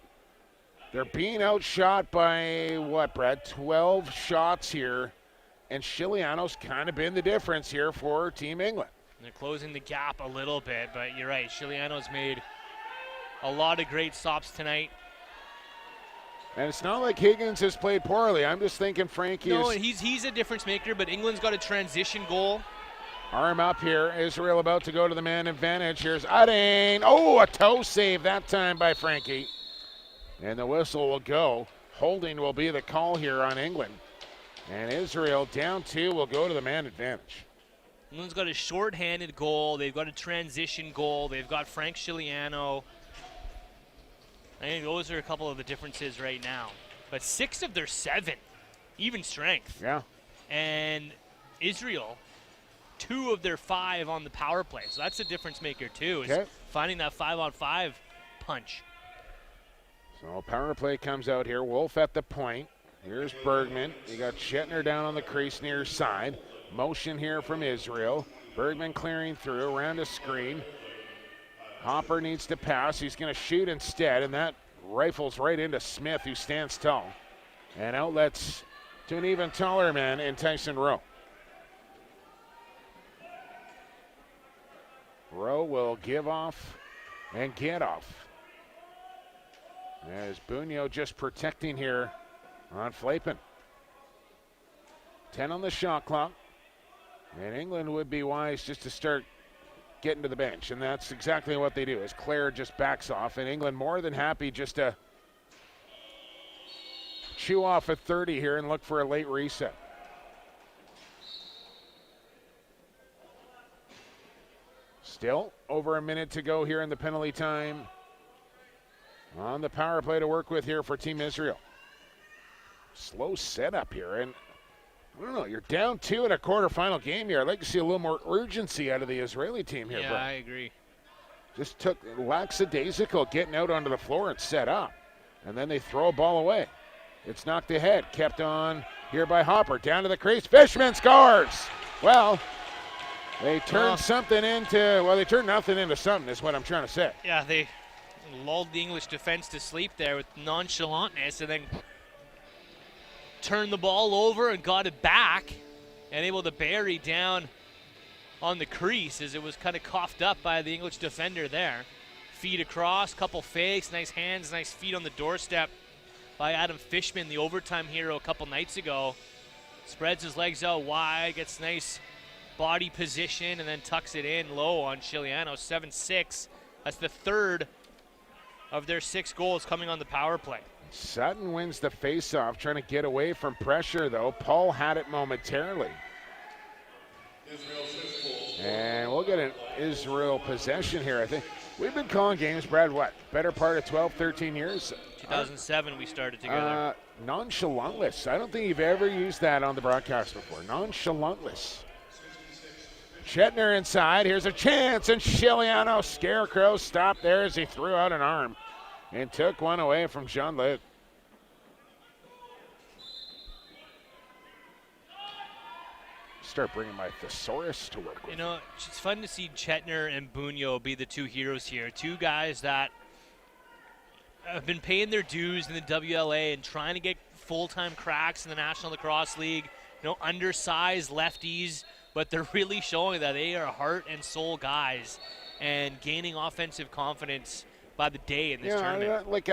they're being outshot by, what, Brett? 12 shots here. And Chiliano's kind of been the difference here for Team England. They're closing the gap a little bit, but you're right. Chiliano's made a lot of great stops tonight. And it's not like Higgins has played poorly. I'm just thinking Frankie No, is he's a difference maker, but England's got a transition goal. arm up here. Israel about to go to the man advantage. Here's Adane. Oh, a toe save that time by Frankie. And the whistle will go. Holding will be the call here on England. And Israel down 2 will go to the man advantage. England's got a short-handed goal. They've got a transition goal. They've got Frank Chiliano. I think those are a couple of the differences right now. But 6 of their 7, even strength. Yeah. And Israel, 2 of their 5 on the power play. So that's a difference maker too, is finding that 5-on-5 punch. So power play comes out here. Wolf at the point. Here's Bergman. You got Shetner down on the crease near side. Motion here from Israel. Bergman clearing through around a screen. Hopper needs to pass. He's going to shoot instead, and that rifles right into Smith, who stands tall. And outlets to an even taller man in Tyson Rowe. Rowe will give off and get off. As Bunyo just protecting here on Flapen. 10 on the shot clock. And England would be wise just to start getting to the bench. And that's exactly what they do, as Clare just backs off. And England more than happy just to chew off a 30 here and look for a late reset. Still over a minute to go here in the penalty time. On the power play to work with here for Team Israel. Slow setup here, and I don't know, you're down 2 in a quarterfinal game here. I'd like to see a little more urgency out of the Israeli team here. Yeah, Brett. I agree. Just took lackadaisical getting out onto the floor and set up, and then they throw a ball away. It's knocked ahead, kept on here by Hopper, down to the crease. Fishman scores! Well, they turned something into, well, they turned nothing into something is what I'm trying to say. Yeah, they lulled the English defense to sleep there with nonchalantness and then turned the ball over and got it back and able to bury down on the crease as it was kind of coughed up by the English defender there. Feed across, couple fakes, nice hands, nice feet on the doorstep by Adam Fishman, the overtime hero a couple nights ago. Spreads his legs out wide, gets nice body position, and then tucks it in low on Chiliano. 7-6. That's the 3rd of their 6 goals coming on the power play. Sutton wins the faceoff, trying to get away from pressure, though. Paul had it momentarily. And we'll get an Israel possession here, I think. We've been calling games, Brad, what, better part of 12, 13 years? 2007 we started together. Nonchalantless. I don't think you've ever used that on the broadcast before. Nonchalantless. Shetner inside. Here's a chance, and Chiliano Scarecrow stopped there as he threw out an arm and took one away from Jean-Luc. start bringing my thesaurus to work with. You know, it's fun to see Chetner and Bunyo be the two heroes here. Two guys that have been paying their dues in the WLA and trying to get full-time cracks in the National Lacrosse League. You know, undersized lefties, but they're really showing that they are heart and soul guys and gaining offensive confidence by the day in this tournament. Like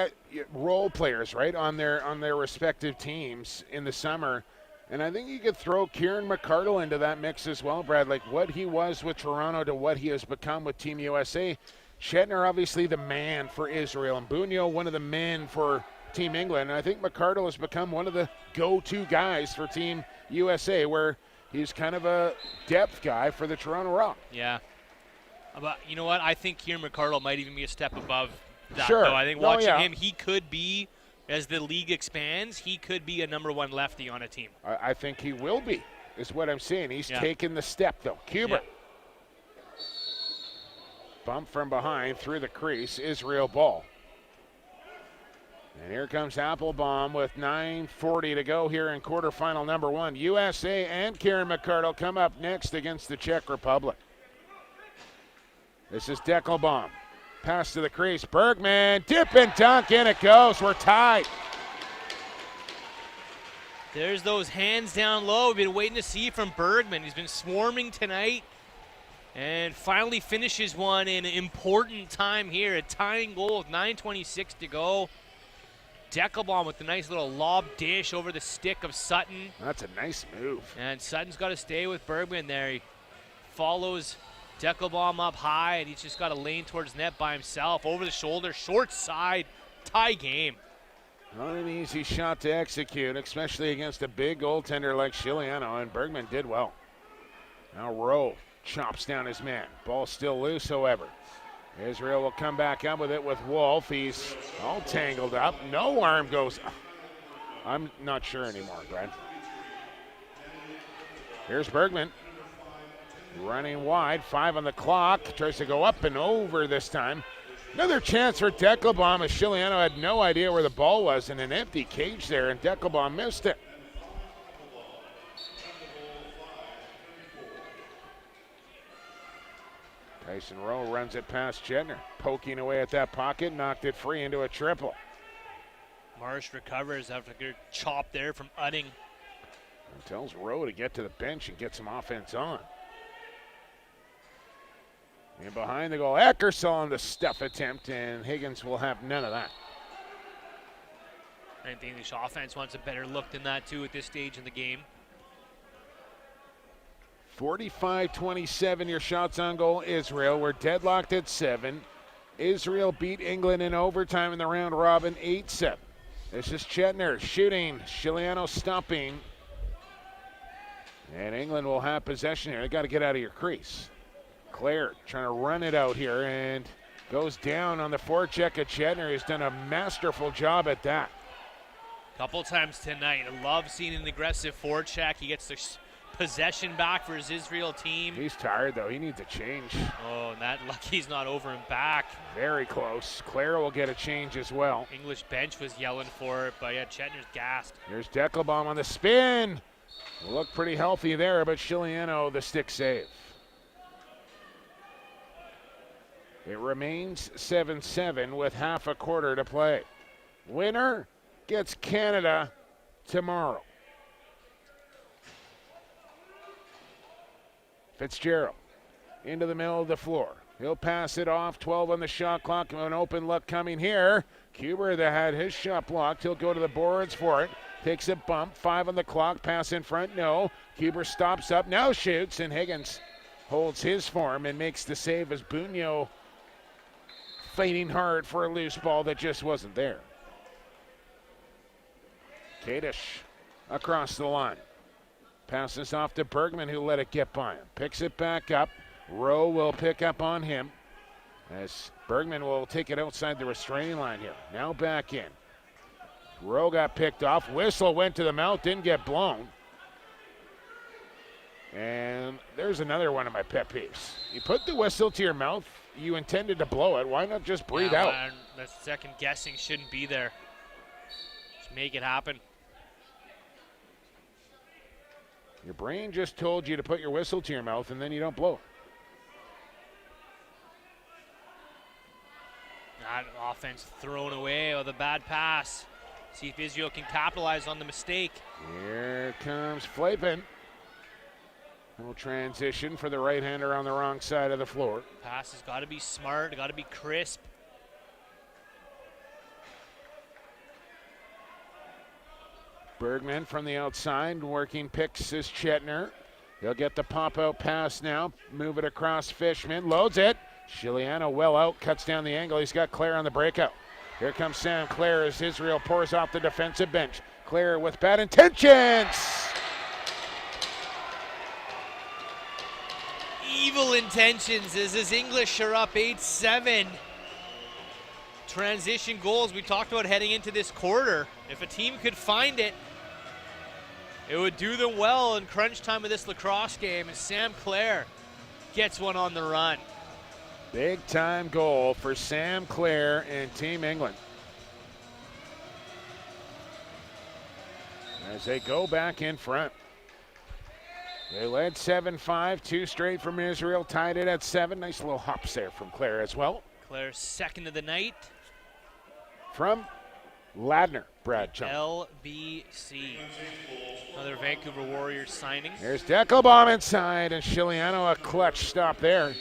role players, right, on their respective teams in the summer. And I think you could throw Kieran McArdle into that mix as well, Brad. Like what he was with Toronto to what he has become with Team USA. Chetner, obviously the man for Israel, and Bunyo, one of the men for Team England. And I think McArdle has become one of the go-to guys for Team USA, where he's kind of a depth guy for the Toronto Rock. Yeah. But you know what? I think Kieran McArdle might even be a step above that, sure. though. I think watching him, he could be, as the league expands, he could be a number one lefty on a team. I think he will be, is what I'm saying. He's taken the step, though. Kubert. Yeah. Bump from behind through the crease. Israel ball. And here comes Applebaum with 9:40 to go here in quarterfinal number one. USA and Kieran McArdle come up next against the Czech Republic. This is Deckelbaum. Pass to the crease. Bergman, dip and dunk, in it goes. We're tied. There's those hands down low we've been waiting to see from Bergman. He's been swarming tonight and finally finishes one in an important time here. A tying goal with 9:26 to go. Deckelbaum with the nice little lob dish over the stick of Sutton. That's a nice move. And Sutton's got to stay with Bergman there. He follows Deckelbaum up high, and he's just got a lane towards net by himself. Over the shoulder, short side, tie game. Not an easy shot to execute, especially against a big goaltender like Chiliano, and Bergman did well. Now Rowe chops down his man. Ball still loose, however. Israel will come back up with it with Wolf. He's all tangled up. No arm goes. I'm not sure anymore, Brad. Here's Bergman. Running wide, 5 on the clock. Tries to go up and over this time. Another chance for Deckelbaum, as Chiliano had no idea where the ball was in an empty cage there, and Deckelbaum missed it. Tyson Rowe runs it past Chetner. Poking away at that pocket, knocked it free into a triple. Marsh recovers after a good chop there from Utting. And tells Rowe to get to the bench and get some offense on. And behind the goal, Eckersall on the stuff attempt, and Higgins will have none of that. I think the English offense wants a better look than that, too, at this stage in the game. 45-27, your shots on goal, Israel. We're deadlocked at 7. Israel beat England in overtime in the round robin, 8-7. This is Chetner shooting, Chiliano stopping. And England will have possession here. They got to get out of your crease. Claire trying to run it out here and goes down on the forecheck of Chetner. He's done a masterful job at that. Couple times tonight. I love seeing an aggressive forecheck. He gets the possession back for his Israel team. He's tired, though. He needs a change. Oh, and that lucky's not over and back. Very close. Claire will get a change as well. English bench was yelling for it, but yeah, Chetner's gassed. Here's Deckelbaum on the spin. Looked pretty healthy there, but Chiliano, the stick save. It remains 7-7 with half a quarter to play. Winner gets Canada tomorrow. Fitzgerald into the middle of the floor. He'll pass it off. 12 on the shot clock. An open look coming here. Kuber that had his shot blocked. He'll go to the boards for it. Takes a bump. 5 on the clock. Pass in front. No. Kuber stops up. Now shoots. And Higgins holds his form and makes the save as Bunyo fighting hard for a loose ball that just wasn't there. Kadish across the line. Passes off to Bergman, who let it get by him. Picks it back up. Rowe will pick up on him as Bergman will take it outside the restraining line here. Now back in. Rowe got picked off. Whistle went to the mouth, didn't get blown. And there's another one of my pet peeves. You put the whistle to your mouth, you intended to blow it. Why not just breathe out? That second guessing shouldn't be there. Just make it happen. Your brain just told you to put your whistle to your mouth, and then you don't blow it. That offense thrown away with a bad pass. See if Israel can capitalize on the mistake. Here comes Flavin. Little transition for the right-hander on the wrong side of the floor. Pass has got to be smart, got to be crisp. Bergman from the outside, working picks is Chetner. He'll get the pop-out pass now, move it across Fishman, loads it. Chiliano well out, cuts down the angle. He's got Clare on the breakout. Here comes Sam Clare as Israel pours off the defensive bench. Clare with bad intentions. Evil intentions as his English are up 8-7. Transition goals we talked about heading into this quarter. If a team could find it, it would do them well in crunch time of this lacrosse game, as Sam Clare gets one on the run. Big time goal for Sam Clare and Team England. As they go back in front. They led 7-5, 2 straight from Israel, tied it at 7. Nice little hops there from Clare as well. Clare's second of the night. From Ladner, Brad Chung. LBC. Another Vancouver Warriors signing. There's Deckelbaum inside, and Chiliano a clutch stop there.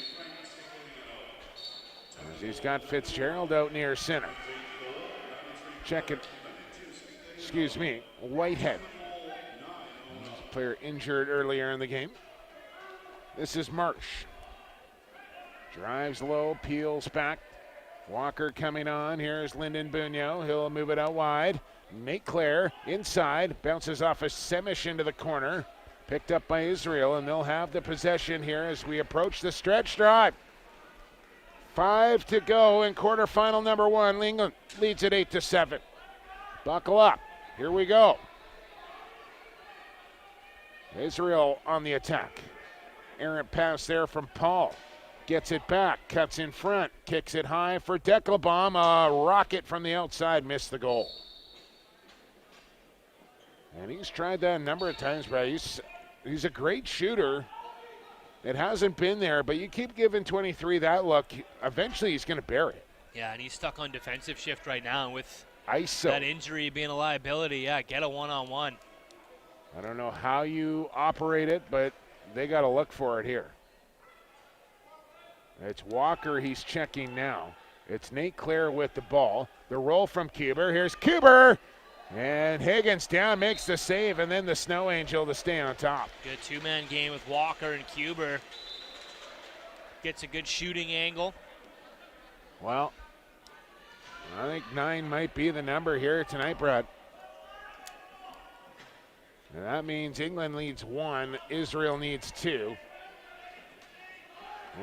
As he's got Fitzgerald out near center. Check it. Excuse me, Whitehead. Player injured earlier in the game. This is Marsh. Drives low, peels back. Walker coming on. Here's Lyndon Buño. He'll move it out wide. Nate Clare inside. Bounces off a Semish into the corner. Picked up by Israel, and they'll have the possession here as we approach the stretch drive. 5 to go in quarterfinal number 1. England leads at 8-7. Buckle up. Here we go. Israel on the attack. Errant pass there from Paul. Gets it back, cuts in front, kicks it high for Deckelbaum. A rocket from the outside, missed the goal. And he's tried that a number of times, but he's a great shooter. It hasn't been there, but you keep giving 23 that look, eventually he's going to bury it. Yeah, and he's stuck on defensive shift right now with ISO. that injury being a liability. Yeah, get a one-on-one. I don't know how you operate it, but they got to look for it here. It's Walker he's checking now. It's Nate Clare with the ball. The roll from Kuber. Here's Kuber. And Higgins down, makes the save, and then the Snow Angel to stay on top. Good two-man game with Walker and Kuber. Gets a good shooting angle. Well, I think 9 might be the number here tonight, Brad. And that means England leads 1, Israel needs 2.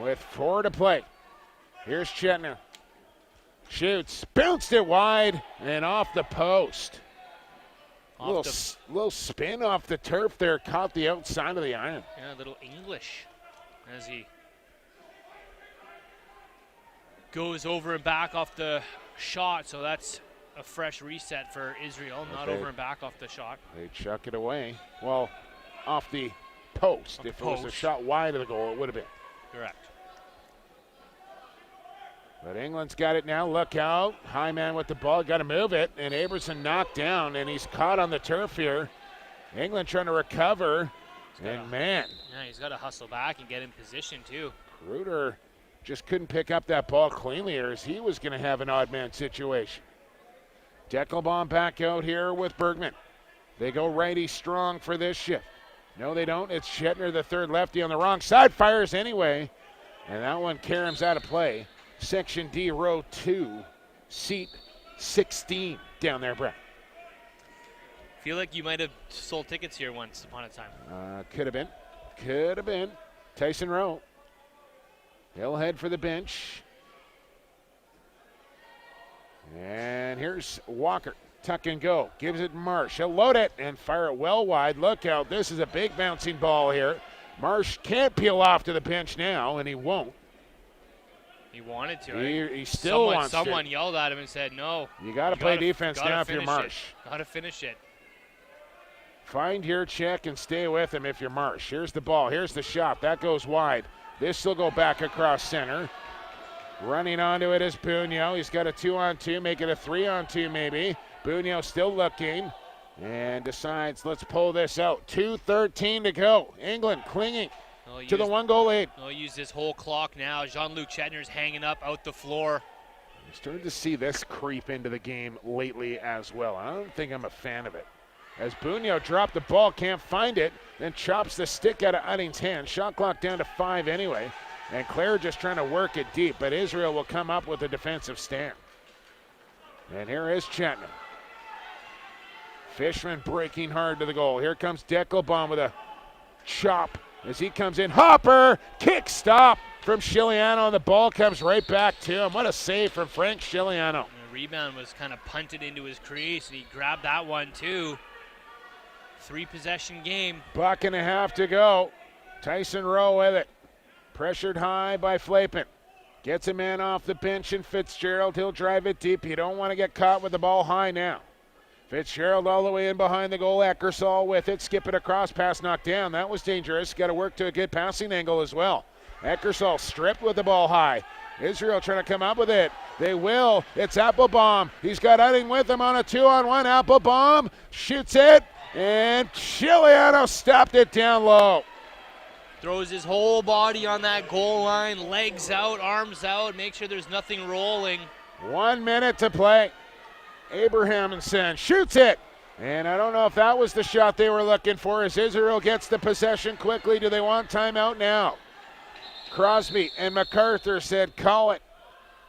With 4 to play. Here's Chetner. Shoots, bounced it wide, and off the post. Little spin off the turf there, caught the outside of the iron. Yeah, a little English as he goes over and back off the shot, so that's a fresh reset for Israel, not over and back off the shot. They chuck it away. Well, off the post. If it was a shot wide of the goal, it would have been. Correct. But England's got it now. Look out. High man with the ball. Got to move it. And Aberson knocked down, and he's caught on the turf here. England trying to recover. And man. Yeah, he's got to hustle back and get in position, too. Kruder just couldn't pick up that ball cleanly, or as he was going to have an odd man situation. Deckelbaum back out here with Bergman. They go righty strong for this shift. No, they don't. It's Chetner, the third lefty on the wrong side. Fires anyway. And that one caroms out of play. Section D, row 2, seat 16 down there, Brett. Feel like you might have sold tickets here once upon a time. Could have been. Could have been. Tyson Rowe. He'll head for the bench. And here's Walker. Tuck and go. Gives it Marsh. He'll load it and fire it well wide. Look out. This is a big bouncing ball here. Marsh can't peel off to the bench now, and he won't. He wanted to. He still wants to. Someone yelled at him and said, no. You got to play defense now if you're Marsh. Got to finish it. Find your check and stay with him if you're Marsh. Here's the ball. Here's the shot. That goes wide. This will go back across center. Running onto it is Bunyo. He's got a 2-on-2, make it a 3-on-2 maybe. Bunyo still looking and decides, let's pull this out. 2:13 to go. England clinging to the 1-goal lead. They'll use this whole clock now. Jean-Luc Chetner's hanging up out the floor. I'm starting to see this creep into the game lately as well. I don't think I'm a fan of it. As Bunyo dropped the ball, can't find it, then chops the stick out of Utting's hand. Shot clock down to 5 anyway. And Clare just trying to work it deep, but Israel will come up with a defensive stand. And here is Chetner. Fishman breaking hard to the goal. Here comes Deckelbaum with a chop as he comes in. Hopper, kick stop from Chiliano, and the ball comes right back to him. What a save from Frank Chiliano. The rebound was kind of punted into his crease, and he grabbed that one too. 3-possession game. Buck and a half to go. Tyson Rowe with it. Pressured high by Flapin. Gets a man off the bench in Fitzgerald. He'll drive it deep. You don't want to get caught with the ball high now. Fitzgerald all the way in behind the goal. Eckersall with it. Skip it across. Pass knocked down. That was dangerous. Got to work to a good passing angle as well. Eckersall stripped with the ball high. Israel trying to come up with it. They will. It's Applebaum. He's got Utting with him on a 2-on-1. Applebaum shoots it. And Chiliano stopped it down low. Throws his whole body on that goal line, legs out, arms out, make sure there's nothing rolling. 1 minute to play. Abrahamson shoots it. And I don't know if that was the shot they were looking for as Israel gets the possession quickly. Do they want timeout now? Crosby and MacArthur said call it.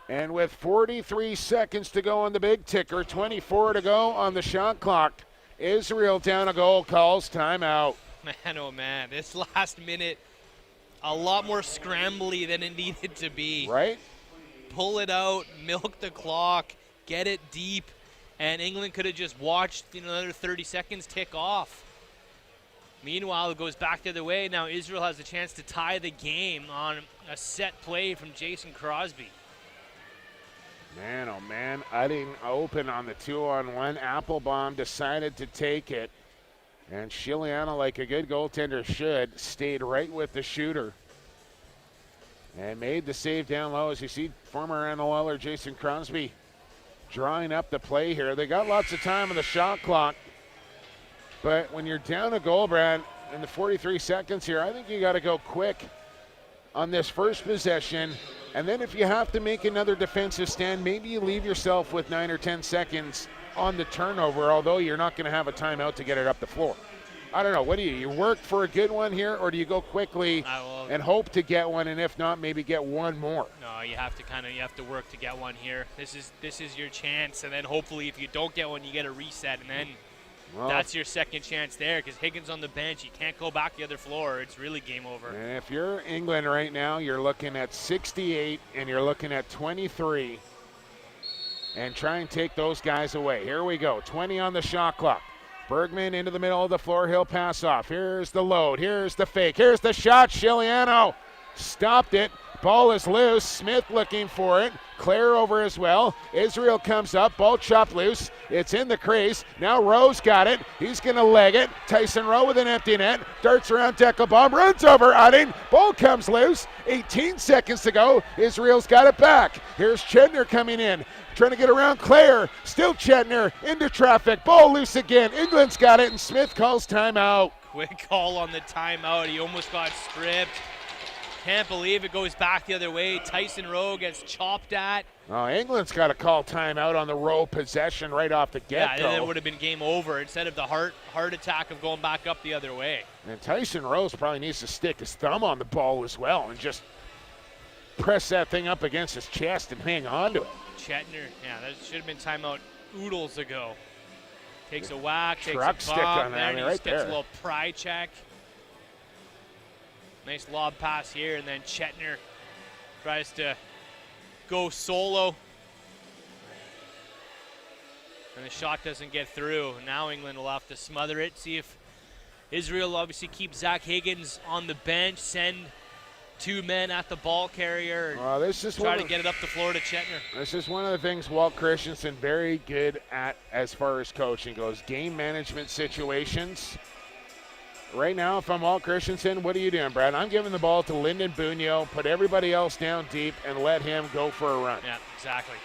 And with 43 seconds to go on the big ticker, 24 to go on the shot clock, Israel down a goal, calls timeout. Man, oh man, this last minute, a lot more scrambly than it needed to be. Right? Pull it out, milk the clock, get it deep, and England could have just watched another 30 seconds tick off. Meanwhile, it goes back the other way. Now Israel has a chance to tie the game on a set play from Jason Crosby. Man, oh man, Utting open on the 2-on-1. Applebaum decided to take it. And Chiliano, like a good goaltender should, stayed right with the shooter. And made the save down low. As you see, former NHLer Jason Crosby drawing up the play here. They got lots of time on the shot clock. But when you're down a goal, Brad, in the 43 seconds here, I think you got to go quick on this first possession. And then if you have to make another defensive stand, maybe you leave yourself with 9 or 10 seconds on the turnover, although you're not going to have a timeout to get it up the floor. I don't know. What do you work for a good one here, or do you go quickly and hope to get one, and if not, maybe get one more? No, you have to work to get one here. This is your chance, and then hopefully if you don't get one, you get a reset, and then that's your second chance there, because Higgins on the bench, you can't go back the other floor. It's really game over. And if you're England right now, you're looking at 68 and you're looking at 23, and try and take those guys away. Here we go, 20 on the shot clock. Bergman into the middle of the floor, he'll pass off. Here's the load, here's the fake, here's the shot. Chiliano stopped it. Ball is loose. Smith looking for it. Clare over as well. Israel comes up. Ball chopped loose. It's in the crease. Now Rowe's got it. He's going to leg it. Tyson Rowe with an empty net. Darts around Deckelbaum. Runs over Utting. Ball comes loose. 18 seconds to go. Israel's got it back. Here's Chetner coming in. Trying to get around Clare. Still Chetner into traffic. Ball loose again. England's got it, and Smith calls timeout. Quick call on the timeout. He almost got stripped. Can't believe it goes back the other way. Tyson Rowe gets chopped at. Oh, England's got to call timeout on the Rowe possession right off the get-go. Yeah, then it would have been game over instead of the heart attack of going back up the other way. And Tyson Rowe probably needs to stick his thumb on the ball as well and just press that thing up against his chest and hang on to it. Chetner, yeah, that should have been timeout oodles ago. Takes a whack, takes Truck a stick bump, on that, and he right just gets there. a little pry check. Nice lob pass here, and then Chetner tries to go solo. And the shot doesn't get through. Now England will have to smother it. See if Israel obviously keeps Zach Higgins on the bench, send 2 men at the ball carrier and Well, this is try to get it up the floor to Chetner. This is one of the things Walt Christensen very good at as far as coaching goes. Game management situations. Right now, if I'm Walt Christensen, what are you doing, Brad? I'm giving the ball to Lyndon Bunyo, put everybody else down deep, and let him go for a run. Yeah, exactly.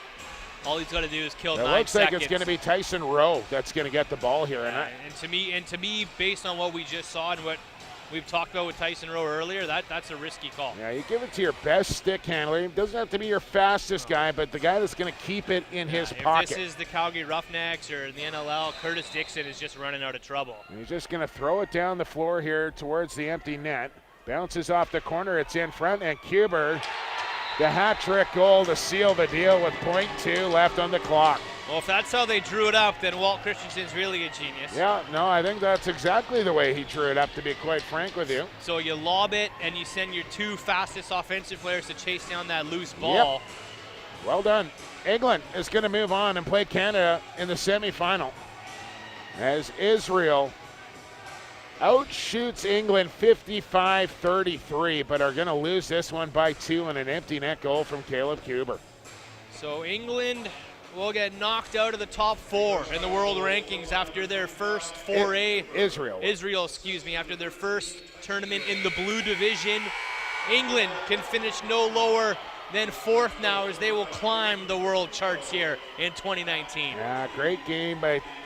All he's got to do is kill It 9 looks seconds. like it's going to be Tyson Rowe that's going to get the ball here. And to me, based on what we just saw and what we've talked about with Tyson Rowe earlier, that's a risky call. Yeah, you give it to your best stick handler. It doesn't have to be your fastest guy, but the guy that's going to keep it in his pocket. If this is the Calgary Roughnecks or the NLL, Curtis Dixon is just running out of trouble. And he's just going to throw it down the floor here towards the empty net. Bounces off the corner. It's in front, and Kuber, the hat-trick goal to seal the deal with .2 left on the clock. Well, if that's how they drew it up, then Walt Christensen's really a genius. Yeah, no, I think that's exactly the way he drew it up, to be quite frank with you. So you lob it, and you send your 2 fastest offensive players to chase down that loose ball. Yep. Well done. England is going to move on and play Canada in the semifinal as Israel outshoots England 55-33, but are going to lose this one by 2 on an empty net goal from Caleb Kuber. So England will get knocked out of the top 4 in the world rankings after their first foray. Israel, after their first tournament in the blue division. England can finish no lower than 4th now as they will climb the world charts here in 2019. Yeah, great game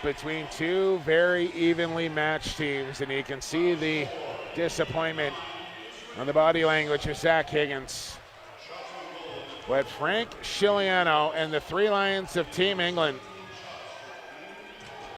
between 2 very evenly matched teams, and you can see the disappointment on the body language of Zach Higgins. But Frank Sciliano and the 3 Lions of Team England